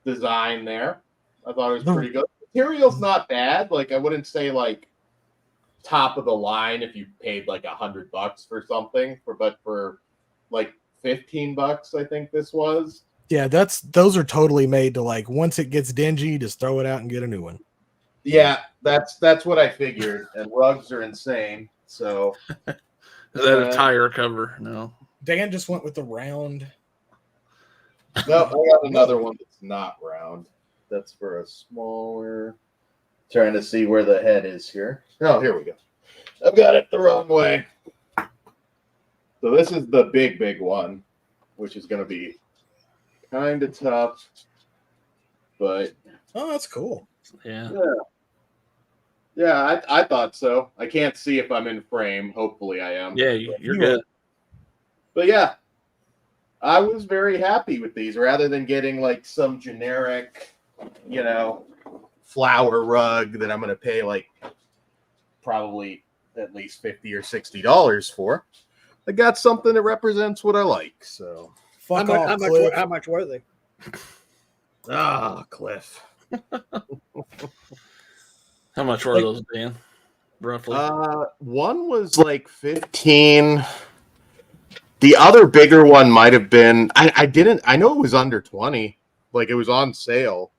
Speaker 6: design there. I thought it was pretty good. Material's not bad. Like, I wouldn't say like top of the line if you paid like $100 for something, but for like $15, I think this was.
Speaker 7: Yeah, those are totally made to like once it gets dingy, just throw it out and get a new one.
Speaker 6: Yeah, that's what I figured. And rugs are insane. So
Speaker 3: Is that a tire cover? No.
Speaker 7: Dan just went with the round.
Speaker 6: no, I got another one that's not round. That's for a smaller. Trying to see where the head is here. Oh, here we go. I've got it the wrong way. So this is the big one, which is going to be kind of tough, but
Speaker 7: Oh, that's cool.
Speaker 3: Yeah.
Speaker 6: Yeah, I thought so. I can't see if I'm in frame. Hopefully, I am.
Speaker 3: Yeah, you're good.
Speaker 6: But yeah, I was very happy with these rather than getting like some generic, flower rug that I'm going to pay like probably at least $50 or $60 for. I got something that represents what I like. So
Speaker 7: Fuck off, Cliff.
Speaker 5: How much were they?
Speaker 6: Cliff.
Speaker 3: How much were those, Dan? Roughly.
Speaker 6: One was like 15. The other bigger one might have been. I know it was under 20. Like, it was on sale.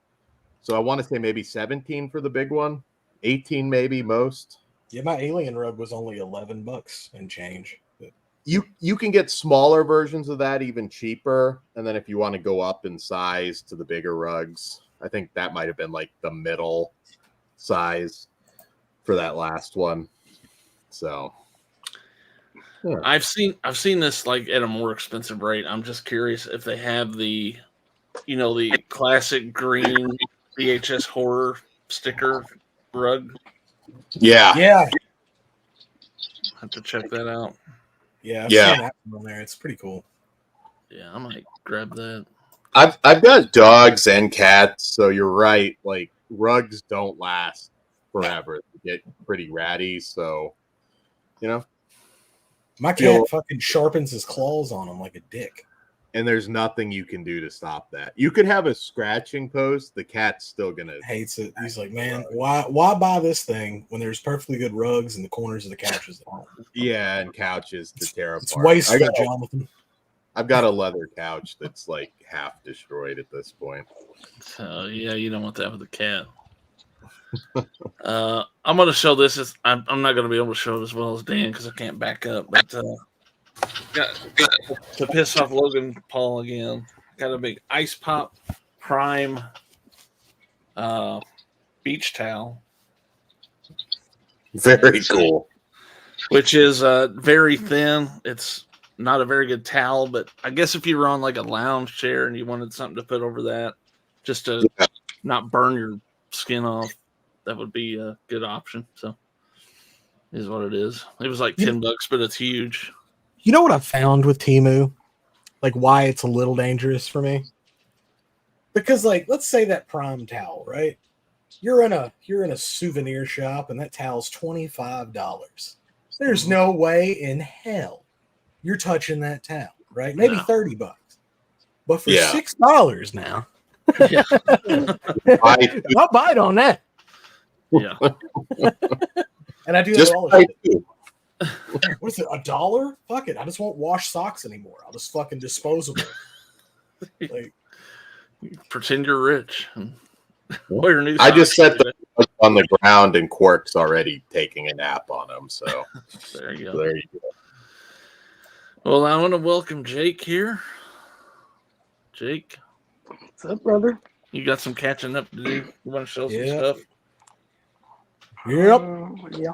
Speaker 6: So I want to say maybe 17 for the big one. 18 maybe most.
Speaker 7: Yeah, my alien rug was only $11 and change. But
Speaker 6: You can get smaller versions of that even cheaper. And then if you want to go up in size to the bigger rugs, I think that might have been like the middle size for that last one. So yeah.
Speaker 3: I've seen this like at a more expensive rate. I'm just curious if they have the classic green VHS horror sticker rug.
Speaker 6: Yeah.
Speaker 7: yeah,
Speaker 3: Have to check that out.
Speaker 7: I've
Speaker 6: Yeah.
Speaker 7: seen that one on there. It's pretty cool.
Speaker 3: Yeah, I might grab that.
Speaker 6: I've got dogs and cats, so you're right. Like, rugs don't last forever. They get pretty ratty, so
Speaker 7: My cat fucking sharpens his claws on him like a dick.
Speaker 6: and there's nothing you can do to stop that. You could have a scratching post, the cat's still gonna
Speaker 7: Hates it. He's like, man, why buy this thing when there's perfectly good rugs in the corners of the couches at home?
Speaker 6: yeah, and couches to tear
Speaker 7: It's
Speaker 6: apart.
Speaker 7: wasteful, Jonathan.
Speaker 6: I've got a leather couch that's like half destroyed at this point.
Speaker 3: So yeah, you don't want that with a cat. I'm gonna show this. I'm not gonna be able to show it as well as Dan because I can't back up. But got to piss off Logan Paul again. Got a big Ice Pop Prime beach towel,
Speaker 6: Very cool.
Speaker 3: which is very thin. It's not a very good towel, but I guess if you were on like a lounge chair and you wanted something to put over that, just to not burn your skin off, that would be a good option. So, is what it is. It was like $10, but it's huge.
Speaker 7: You know what I've found with Temu? Like why it's a little dangerous for me? Because like, let's say that Prime towel, right? You're in a souvenir shop and that towel's $25. There's no way in hell you're touching that towel, right? Maybe
Speaker 3: No.
Speaker 7: $30. But for
Speaker 6: Yeah.
Speaker 7: $6 now,
Speaker 3: Yeah.
Speaker 6: I
Speaker 7: I'll bite on that.
Speaker 3: Yeah.
Speaker 7: And I do
Speaker 6: Just
Speaker 7: that all the
Speaker 6: like
Speaker 7: shit.
Speaker 6: you.
Speaker 7: What is it? $1? Fuck it. I just won't wash socks anymore. I'll just fucking disposable. Like,
Speaker 3: Pretend you're rich. Wear your new
Speaker 6: I just
Speaker 3: socks
Speaker 6: set the
Speaker 3: every
Speaker 6: on the ground and Quark's already taking a nap on them. So
Speaker 3: day. There you go.
Speaker 6: there you go.
Speaker 3: Well, I want to welcome Jake here. Jake,
Speaker 8: What's up, brother?
Speaker 3: you got some catching up to do. You want to show some
Speaker 7: Yeah.
Speaker 3: stuff?
Speaker 7: yep.
Speaker 8: Yeah.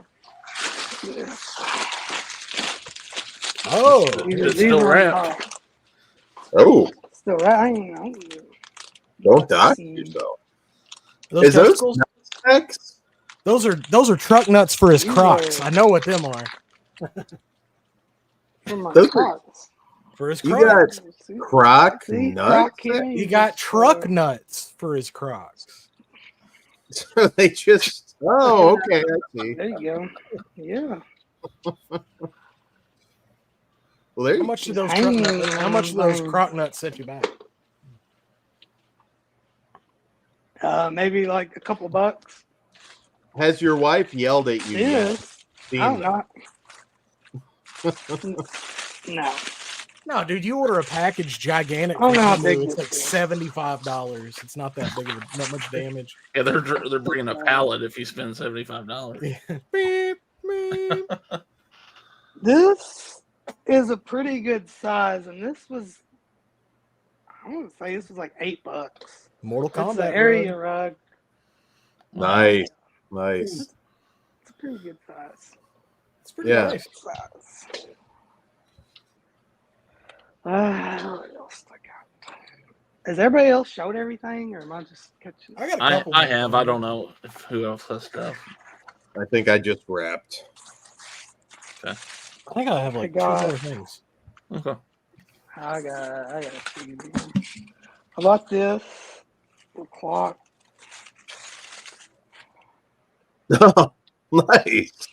Speaker 7: Oh,
Speaker 3: It's still wrapped.
Speaker 6: Oh,
Speaker 8: Still wrapped.
Speaker 6: don't dox
Speaker 8: See.
Speaker 6: yourself.
Speaker 7: those
Speaker 6: Is those
Speaker 7: testicles?
Speaker 6: nuts?
Speaker 7: Those are truck nuts for his
Speaker 8: These
Speaker 7: Crocs.
Speaker 8: are-
Speaker 7: I know what them are.
Speaker 8: For my
Speaker 6: Those are-
Speaker 8: Crocs.
Speaker 7: For his
Speaker 6: You
Speaker 7: Crocs.
Speaker 8: See?
Speaker 6: Croc
Speaker 8: See?
Speaker 6: nuts?
Speaker 8: Croc can't
Speaker 7: He
Speaker 8: use
Speaker 7: got
Speaker 8: it,
Speaker 7: truck nuts for his Crocs.
Speaker 6: They just. Oh, okay. I see.
Speaker 8: There you go. Yeah.
Speaker 6: Well, there
Speaker 7: How
Speaker 6: you
Speaker 7: much did
Speaker 8: Just
Speaker 7: those truck
Speaker 8: hanging
Speaker 7: nuts, how much did those
Speaker 8: on-
Speaker 7: Croc nuts set you back?
Speaker 8: Maybe like a couple bucks.
Speaker 6: Has your wife yelled at you? yet?
Speaker 8: Yes.
Speaker 6: Seen
Speaker 8: I'm
Speaker 6: them?
Speaker 8: not. No.
Speaker 7: No, dude, you order a package gigantic.
Speaker 8: I don't
Speaker 7: from
Speaker 8: know how
Speaker 7: Temu,
Speaker 8: big
Speaker 7: it's
Speaker 8: this
Speaker 7: like
Speaker 8: is.
Speaker 7: $75. It's not that big of not much damage.
Speaker 3: Yeah, they're bringing a pallet if you spend $75.
Speaker 7: Beep, beep.
Speaker 8: This is a pretty good size, and this was, I want to say this was like $8.
Speaker 7: Mortal
Speaker 8: It's an
Speaker 7: Kombat
Speaker 8: area
Speaker 7: rug.
Speaker 8: rug.
Speaker 6: Nice. Nice.
Speaker 8: It's a pretty good size.
Speaker 7: It's pretty
Speaker 6: Yeah.
Speaker 7: nice.
Speaker 8: Size. What else I got? Has everybody else showed everything, or am I just catching?
Speaker 7: I got a
Speaker 3: I
Speaker 7: couple.
Speaker 3: have. I don't know who else has stuff.
Speaker 6: I think I just wrapped.
Speaker 7: I think I have like
Speaker 8: I got-
Speaker 7: two more things.
Speaker 3: Okay.
Speaker 8: I got a few. I bought this little clock.
Speaker 6: Nice.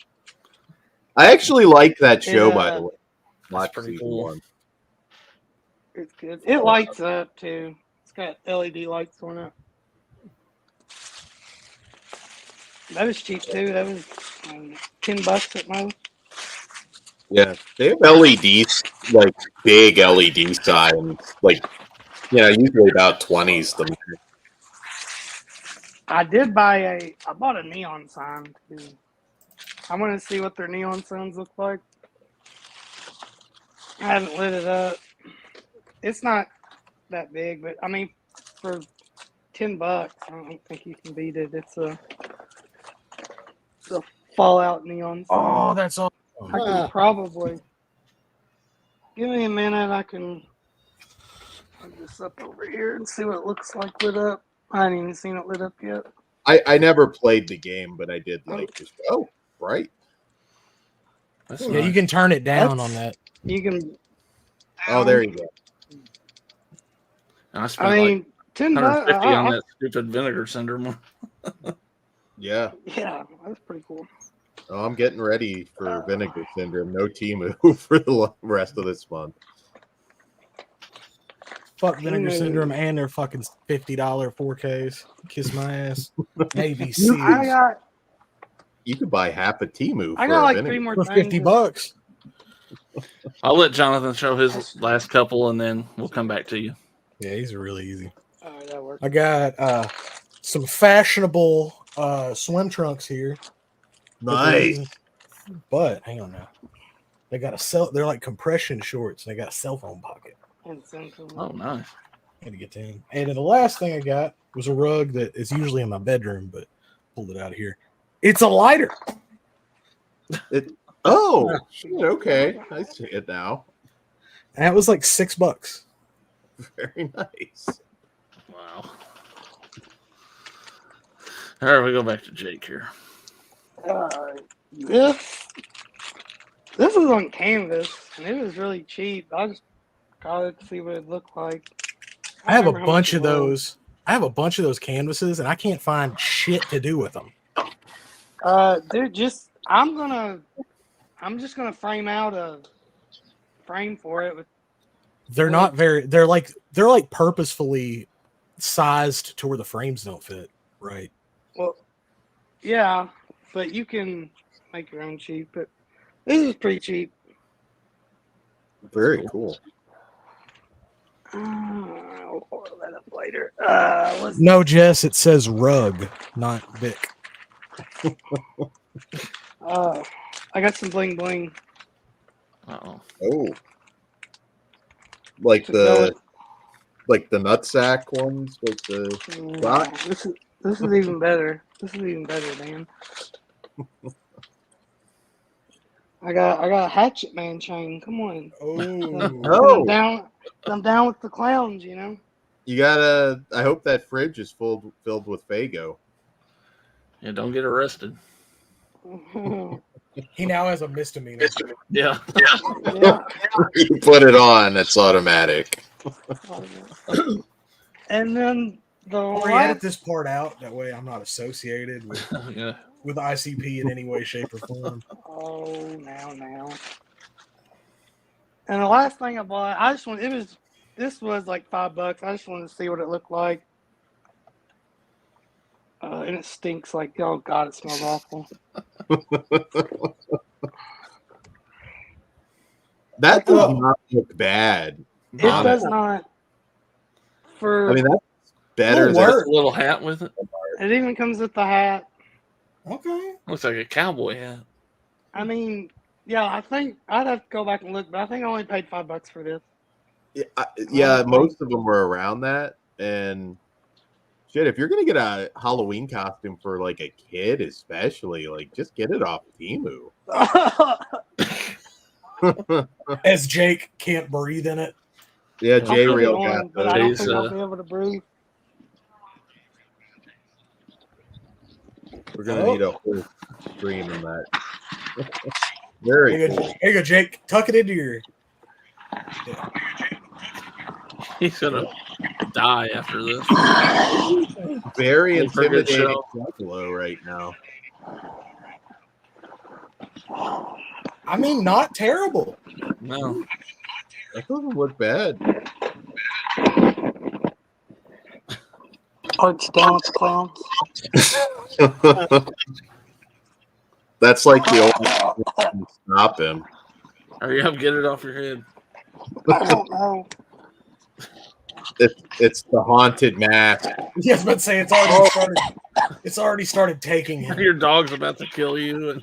Speaker 6: I actually like that show, by the way. Watch
Speaker 3: pretty
Speaker 6: season
Speaker 3: cool.
Speaker 6: 1.
Speaker 8: It's good. It lights up too. It's got LED lights on it. That was cheap too. That was $10 at most.
Speaker 6: Yeah, they have LEDs, like big LED signs, like usually about 20s. The
Speaker 8: I bought a neon sign too. I want to see what their neon signs look like. I haven't lit it up. It's not that big, but I mean, for $10, I don't think you can beat it. It's a Fallout neon sign.
Speaker 7: Oh, that's all.
Speaker 8: I can probably give me a minute. I can put this up over here and see what it looks like lit up. I haven't even seen it lit up yet.
Speaker 6: I never played the game, but I did like just right.
Speaker 3: That's
Speaker 7: Yeah, you
Speaker 3: nice.
Speaker 7: can turn it down
Speaker 8: That's-
Speaker 7: on that.
Speaker 8: You can.
Speaker 6: Oh, there you go.
Speaker 3: I spent
Speaker 8: I mean, $10.
Speaker 3: 150 on that stupid vinegar syndrome.
Speaker 6: Yeah.
Speaker 8: Yeah, that's pretty cool.
Speaker 6: Oh, I'm getting ready for Vinegar Syndrome. No TEMU for the rest of this month.
Speaker 7: Fuck Vinegar
Speaker 8: Temu.
Speaker 7: Syndrome and their fucking $50 4Ks. Kiss my ass.
Speaker 8: I
Speaker 7: ABC
Speaker 8: got.
Speaker 6: You could buy half a TEMU for
Speaker 8: I got like
Speaker 6: Vinegar.
Speaker 8: 3 more
Speaker 7: for
Speaker 8: things.
Speaker 7: $50.
Speaker 3: I'll let Jonathan show his last couple, and then we'll come back to you.
Speaker 7: Yeah, he's really easy.
Speaker 8: All right, that works.
Speaker 7: I got some fashionable swim trunks here.
Speaker 6: Nice.
Speaker 7: But hang on now. They got they're like compression shorts. They got a cell phone pocket.
Speaker 8: And send them.
Speaker 3: Oh, nice.
Speaker 7: Had to get to him. And then the last thing I got was a rug that is usually in my bedroom, but pulled it out of here. It's a lighter.
Speaker 6: Oh, shit, okay. I see it now.
Speaker 7: And it was like $6.
Speaker 6: Very nice.
Speaker 3: Wow. All right, we go back to Jake here.
Speaker 8: This was on Canvas, and it was really cheap. I just got it to see what it looked like.
Speaker 7: I have a
Speaker 8: remember how
Speaker 7: bunch
Speaker 8: much
Speaker 7: of
Speaker 8: it was.
Speaker 7: those. I have a bunch of those canvases, and I can't find shit to do with them.
Speaker 8: Dude, I'm just gonna frame out a frame for it with.
Speaker 7: They're not very. They're like purposefully sized to where the frames don't fit. Right.
Speaker 8: Well, Yeah, but you can make your own cheap. But this is pretty cheap.
Speaker 6: Very cool.
Speaker 8: I'll order that up later.
Speaker 7: No, Jess, it says rug, not Vic.
Speaker 8: I got some bling bling.
Speaker 3: Uh-oh.
Speaker 6: Oh, like the nutsack ones, like the rock.
Speaker 8: This is even better. This is even better, man. I got a Hatchet Man chain. Come on.
Speaker 7: Oh,
Speaker 8: I'm down with the clowns, you know.
Speaker 6: You gotta. I hope that fridge is filled with Fago.
Speaker 3: Yeah, don't get arrested.
Speaker 7: he now has a misdemeanor.
Speaker 3: Yeah.
Speaker 8: Yeah.
Speaker 6: You put it on, it's automatic.
Speaker 8: And then the
Speaker 7: Or edit this part out. That way I'm not associated with,
Speaker 3: Yeah.
Speaker 7: with ICP in any way, shape, or form.
Speaker 8: Oh, now. And the last thing I bought, this was like $5. I just wanted to see what it looked like. And it stinks like, oh God, it smells awful.
Speaker 6: That does not look bad.
Speaker 8: It does not.
Speaker 6: I mean, that's better
Speaker 3: There's
Speaker 6: than
Speaker 3: a little hat with it.
Speaker 8: It even comes with the hat.
Speaker 7: Okay.
Speaker 3: Looks like a cowboy hat.
Speaker 8: I mean, yeah, I think I'd have to go back and look, but I think I only paid $5 for this.
Speaker 6: Yeah, most of them were around that. And shit, if you're gonna get a Halloween costume for like a kid, especially, like just get it off TEMU.
Speaker 7: As Jake can't breathe in it.
Speaker 6: Yeah, J
Speaker 8: I'll put it
Speaker 6: Real
Speaker 8: on,
Speaker 6: got
Speaker 8: but I don't
Speaker 6: those.
Speaker 8: think I'll be able to breathe.
Speaker 6: We're gonna need a whole stream in that. Very cool.
Speaker 7: Here you go, Jake. Tuck it into your. Yeah.
Speaker 3: He's gonna die after this.
Speaker 6: Very
Speaker 3: Hey, pretty good
Speaker 6: intimidating
Speaker 3: show.
Speaker 6: Buffalo right now.
Speaker 7: I mean, not terrible.
Speaker 3: No.
Speaker 6: That doesn't look bad.
Speaker 8: Arts down with the clowns.
Speaker 6: That's like the only thing that can stop him.
Speaker 3: Hurry up, get it off your head.
Speaker 8: I don't know.
Speaker 6: It's the haunted mask.
Speaker 7: Yes, but say it's already started. It's already started taking him.
Speaker 3: Your dog's about to kill you. And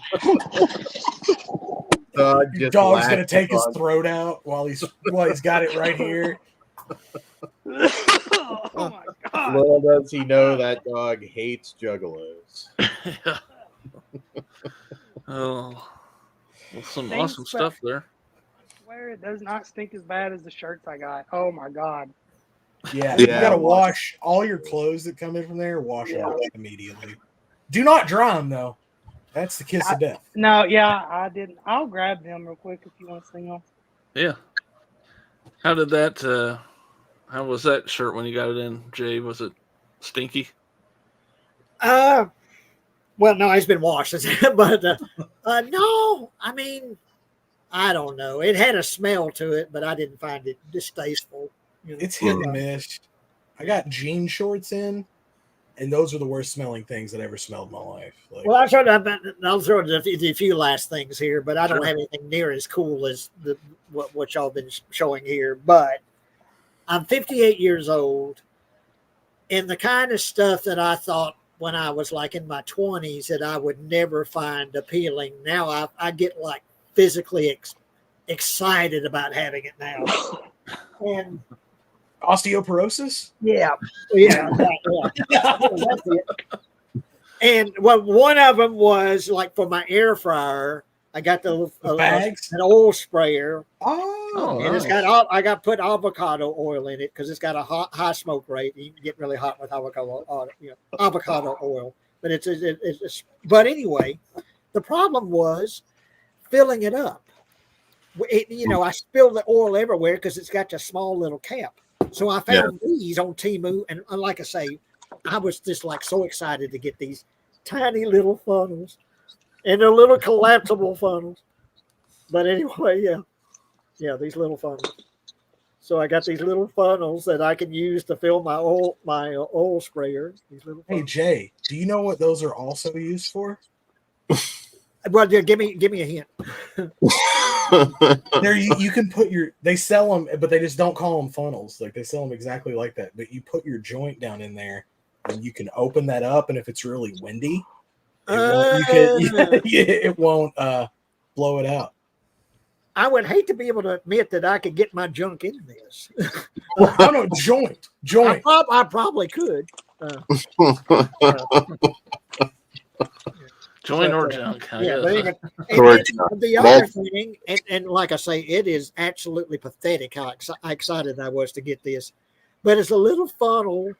Speaker 6: Dog
Speaker 7: Your
Speaker 6: just
Speaker 7: dog's gonna
Speaker 6: latched
Speaker 7: take his
Speaker 6: on.
Speaker 7: throat out while he's got it right here.
Speaker 8: Oh my God.
Speaker 6: Little does he know that dog hates juggalos.
Speaker 3: yeah. Oh, well, some
Speaker 8: Thanks,
Speaker 3: awesome stuff there.
Speaker 8: I swear it does not stink as bad as the shirts I got. Oh my God.
Speaker 7: Yeah,
Speaker 6: Yeah.
Speaker 7: you gotta wash all your clothes that come in from there. Wash them immediately. Do not dry them though. That's the kiss of death.
Speaker 8: No, yeah, I didn't. I'll grab them real quick if you want to see them.
Speaker 3: Yeah. How did that? How was that shirt when you got it in, Jay? Was it stinky?
Speaker 5: Well, no, it's been washed, but no, I mean, I don't know. It had a smell to it, but I didn't find it distasteful. You know?
Speaker 7: It's hit and miss. I got jean shorts in, and those are the worst smelling things that I ever smelled in my life. Like,
Speaker 5: Well, I'll throw a few last things here, but I don't have anything near as cool as what y'all been showing here. But I'm 58 years old, and the kind of stuff that I thought when I was like in my 20s that I would never find appealing, now I get like physically excited about having it now. And
Speaker 7: osteoporosis?
Speaker 5: yeah. That's it. And well, one of them was like for my air fryer. I got the
Speaker 7: bags,
Speaker 5: an oil sprayer.
Speaker 7: Oh,
Speaker 5: And it's got I got put avocado oil in it because it's got a high smoke rate. You can get really hot with avocado oil. But it's but anyway, the problem was filling it up. I spilled the oil everywhere because it's got a small little cap. So I found these on TEMU, and like I say, I was just like so excited to get these tiny little funnels, and they're little collapsible funnels. But anyway, yeah, these little funnels. So I got these little funnels that I can use to fill my oil sprayer. These little
Speaker 7: Hey
Speaker 5: funnels.
Speaker 7: Jay, do you know what those are also used for?
Speaker 5: Well, yeah, give me a hint.
Speaker 7: There, you can put your. They sell them, but they just don't call them funnels. Like they sell them exactly like that. But you put your joint down in there, and you can open that up. And if it's really windy, it won't blow it out.
Speaker 5: I would hate to be able to admit that I could get my junk in this.
Speaker 7: No, joint.
Speaker 5: I probably could.
Speaker 3: Joint or junk.
Speaker 5: Yeah, but even, and the other thing, and like I say, it is absolutely pathetic how excited I was to get this. But it's a little funnel.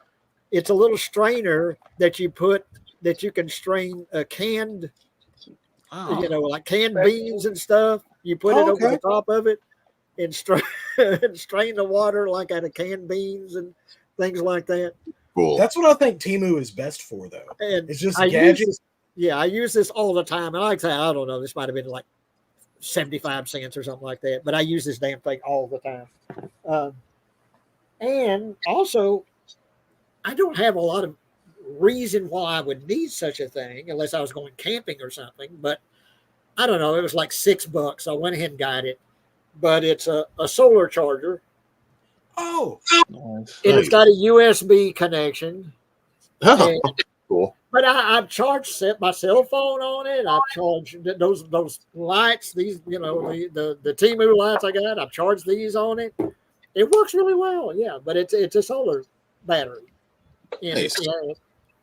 Speaker 5: It's a little strainer that you can strain a canned, like canned beans and stuff. You put it over the top of it and strain the water like out of canned beans and things like that.
Speaker 6: Cool.
Speaker 7: That's what I think TEMU is best for, though.
Speaker 5: And
Speaker 7: it's just gadgets.
Speaker 5: I use this all the time. And like I say, I don't know, this might have been like 75 cents or something like that, but I use this damn thing all the time. And also, I don't have a lot of reason why I would need such a thing unless I was going camping or something. But I don't know. It was like $6. I went ahead and got it. But it's a solar charger.
Speaker 7: Oh,
Speaker 5: nice. And it's got a USB connection.
Speaker 6: Oh, cool.
Speaker 5: But I've charged my cell phone on it. I've charged those lights, these, the TEMU lights I got. I've charged these on it. It works really well, yeah. But it's a solar battery, and
Speaker 6: nice.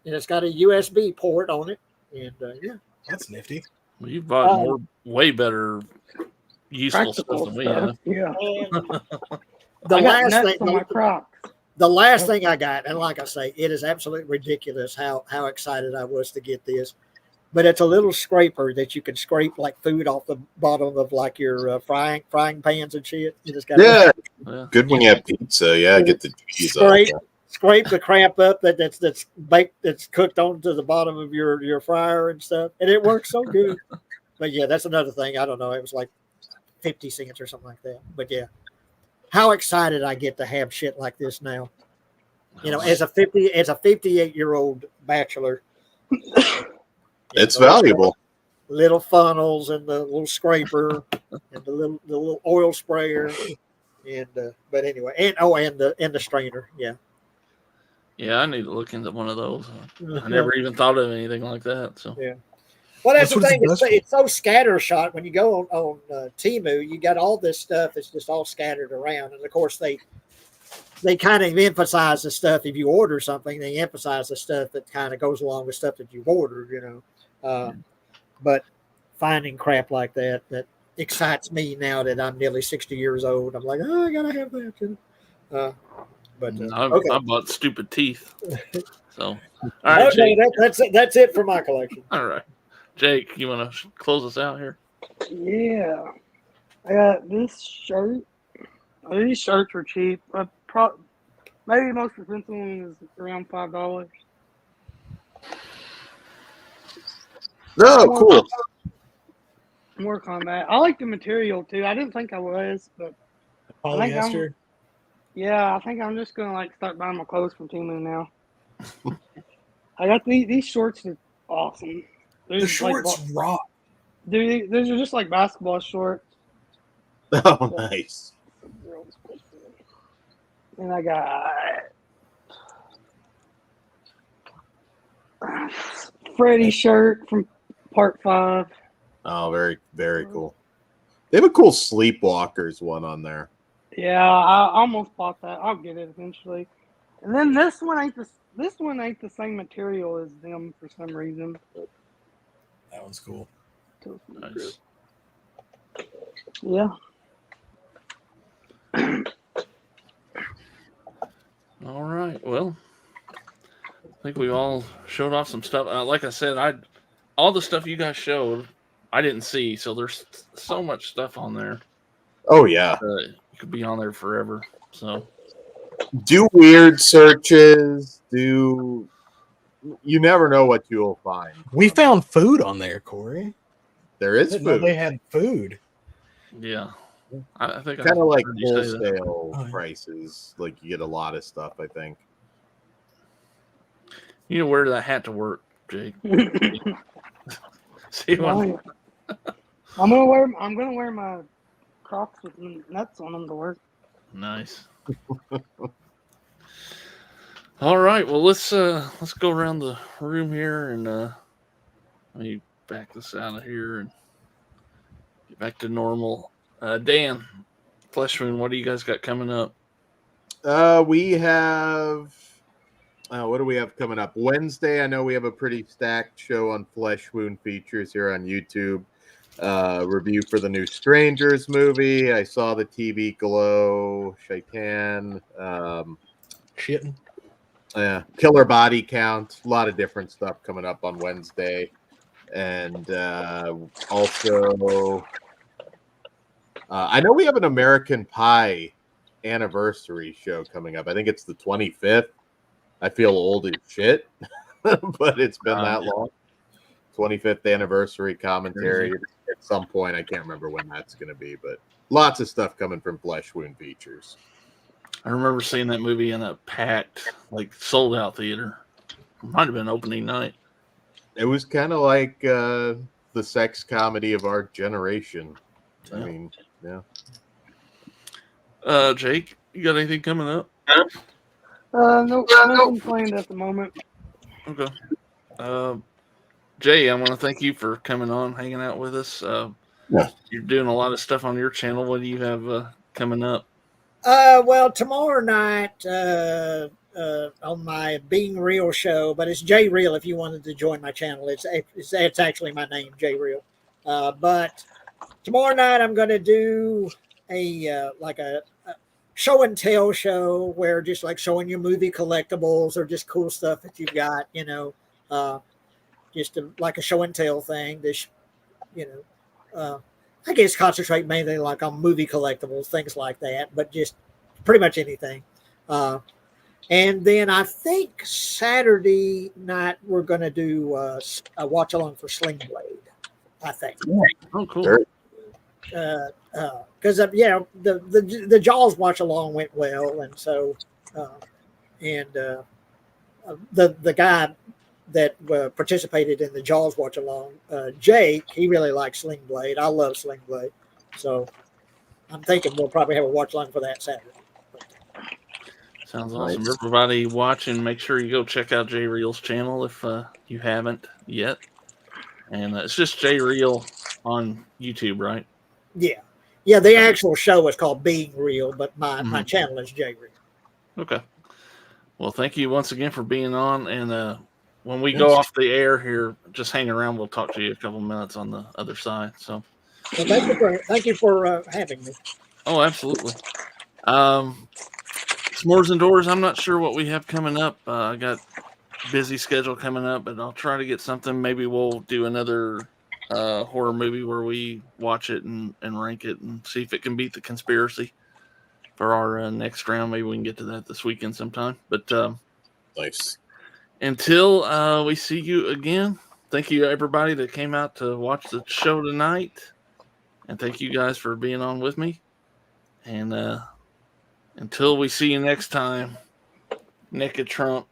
Speaker 5: It's got a USB port on it, and yeah,
Speaker 7: that's nifty.
Speaker 3: Well, you've bought way better useful stuff than we have.
Speaker 8: Yeah.
Speaker 5: The last thing
Speaker 8: on my Crocs.
Speaker 5: The last thing I got, and like I say, it is absolutely ridiculous how excited I was to get this. But it's a little scraper that you can scrape like food off the bottom of like your frying pans and shit. You just got
Speaker 6: good when you have pizza. Yeah, get the cheese off.
Speaker 5: Scrape the crap up that's baked, that's cooked onto the bottom of your fryer and stuff, and it works so good. But yeah, that's another thing. I don't know. It was like 50 cents or something like that. But yeah. How excited I get to have shit like this now. As a 58-year-old bachelor.
Speaker 6: It's valuable.
Speaker 5: Little funnels and the little scraper and the little oil sprayer and but anyway, and the strainer, yeah.
Speaker 3: Yeah, I need to look into one of those. I never even thought of anything like that. So
Speaker 5: yeah. Well, that's the thing. It's so scattershot. When you go on TEMU, you got all this stuff. It's just all scattered around. And, of course, they kind of emphasize the stuff. If you order something, they emphasize the stuff that kind of goes along with stuff that you've ordered, But finding crap like that excites me now that I'm nearly 60 years old. I'm like, I got to have that.
Speaker 3: I bought stupid teeth. So, all right.
Speaker 5: Okay, that's it for my collection.
Speaker 3: All right. Jake, you want to close us out here?
Speaker 8: Yeah. I got this shirt. These shirts were cheap. Maybe the most expensive one is around $5.
Speaker 6: No, cool.
Speaker 8: Work on that. I like the material too. I didn't think I was, but
Speaker 7: polyester.
Speaker 8: I think I'm just gonna start buying my clothes from TEMU now. I got these shorts are awesome.
Speaker 7: The shorts rock.
Speaker 8: Dude, those are just like basketball shorts.
Speaker 6: Oh, nice.
Speaker 8: And I got Freddy's shirt from Part 5.
Speaker 6: Oh, very, very cool. They have a cool Sleepwalkers one on there.
Speaker 8: Yeah, I almost bought that. I'll get it eventually. And then this one ain't the same material as them for some reason.
Speaker 7: That one's cool.
Speaker 3: Nice.
Speaker 8: Yeah.
Speaker 3: All right. Well, I think we all showed off some stuff. Like I said, all the stuff you guys showed, I didn't see. So there's so much stuff on there.
Speaker 6: Oh yeah,
Speaker 3: you could be on there forever. So
Speaker 6: do weird searches. You never know what you'll find.
Speaker 7: We found food on there, Corey.
Speaker 6: There is food.
Speaker 7: They had food.
Speaker 3: Yeah. I think
Speaker 6: Kind of like
Speaker 3: heard you say that.
Speaker 6: wholesale prices. Like you get a lot of stuff, I think.
Speaker 3: You know, wear that hat to work, Jake. See
Speaker 8: Right. I'm gonna wear my Crocs with nuts on them to work.
Speaker 3: Nice. All right. Well, let's go around the room here and let me back this out of here and get back to normal. Dan, Fleshman, what do you guys got coming up?
Speaker 6: We have. What do we have coming up? Wednesday, I know we have a pretty stacked show on Flesh Wound Features here on YouTube. Review for the new Strangers movie. I saw the TV Glow, Shaitan,
Speaker 7: Shitting.
Speaker 6: Killer Body Count. A lot of different stuff coming up on Wednesday. And also, I know we have an American Pie anniversary show coming up. I think it's the 25th. I feel old as shit, but it's been that long. 25th anniversary commentary at some point. I can't remember when that's going to be, but lots of stuff coming from Flesh Wound Features.
Speaker 3: I remember seeing that movie in a packed, like sold out theater. Might have been opening night.
Speaker 6: It was kind of like the sex comedy of our generation. Yeah. I mean, yeah.
Speaker 3: Jake, you got anything coming up?
Speaker 8: Nope, nothing planned at the moment.
Speaker 3: Okay. Jay, I want to thank you for coming on, hanging out with us. You're doing a lot of stuff on your channel. What do you have coming up?
Speaker 5: Well, tomorrow night on my Being Real show, but it's J Real. If you wanted to join my channel, it's actually my name, J Real. But tomorrow night I'm going to do a show and tell show where just like showing you movie collectibles or just cool stuff that you've got, just like a show and tell thing. This, I guess concentrate mainly like on movie collectibles, things like that, but just pretty much anything. And then I think Saturday night we're going to do a watch along for Sling Blade. I think.
Speaker 3: Oh, cool.
Speaker 5: Because the Jaws watch along went well, and so the guy that participated in the Jaws watch along, Jake, he really likes Sling Blade. I love Sling Blade, so I'm thinking we'll probably have a watch along for that Saturday.
Speaker 3: Sounds awesome. Everybody watching, make sure you go check out J Real's channel if you haven't yet. And it's just J Real on YouTube, right?
Speaker 5: Yeah. The actual show is called Being Real, but my channel is J Real.
Speaker 3: Okay. Well, thank you once again for being on. And when we go off the air here, just hang around. We'll talk to you a couple minutes on the other side. So,
Speaker 5: well, thank you for having me.
Speaker 3: Oh, absolutely. S'mores Indoors. I'm not sure what we have coming up. I got busy schedule coming up, but I'll try to get something. Maybe we'll do another horror movie where we watch it and rank it and see if it can beat The Conspiracy for our next round. Maybe we can get to that this weekend sometime. But
Speaker 6: nice.
Speaker 3: Until we see you again, thank you everybody that came out to watch the show tonight, and thank you guys for being on with me. And until we see you next time, Naked Trump.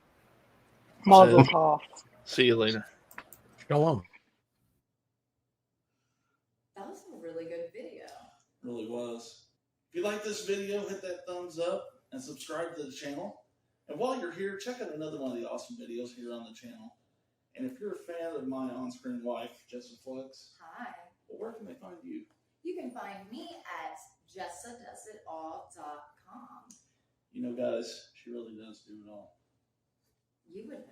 Speaker 8: Mazel tov.
Speaker 3: See you later.
Speaker 7: Shalom.
Speaker 9: That was a really good video.
Speaker 3: Really was. If you like this video, hit that thumbs up and subscribe to the channel. And while you're here, check out another one of the awesome videos here on the channel. And if you're a fan of my on-screen wife, Jessa Flux,
Speaker 9: hi.
Speaker 3: Well, where can they find you?
Speaker 9: You can find me at jessadoesitall.com.
Speaker 3: You know, guys, she really does do it all.
Speaker 9: You would know.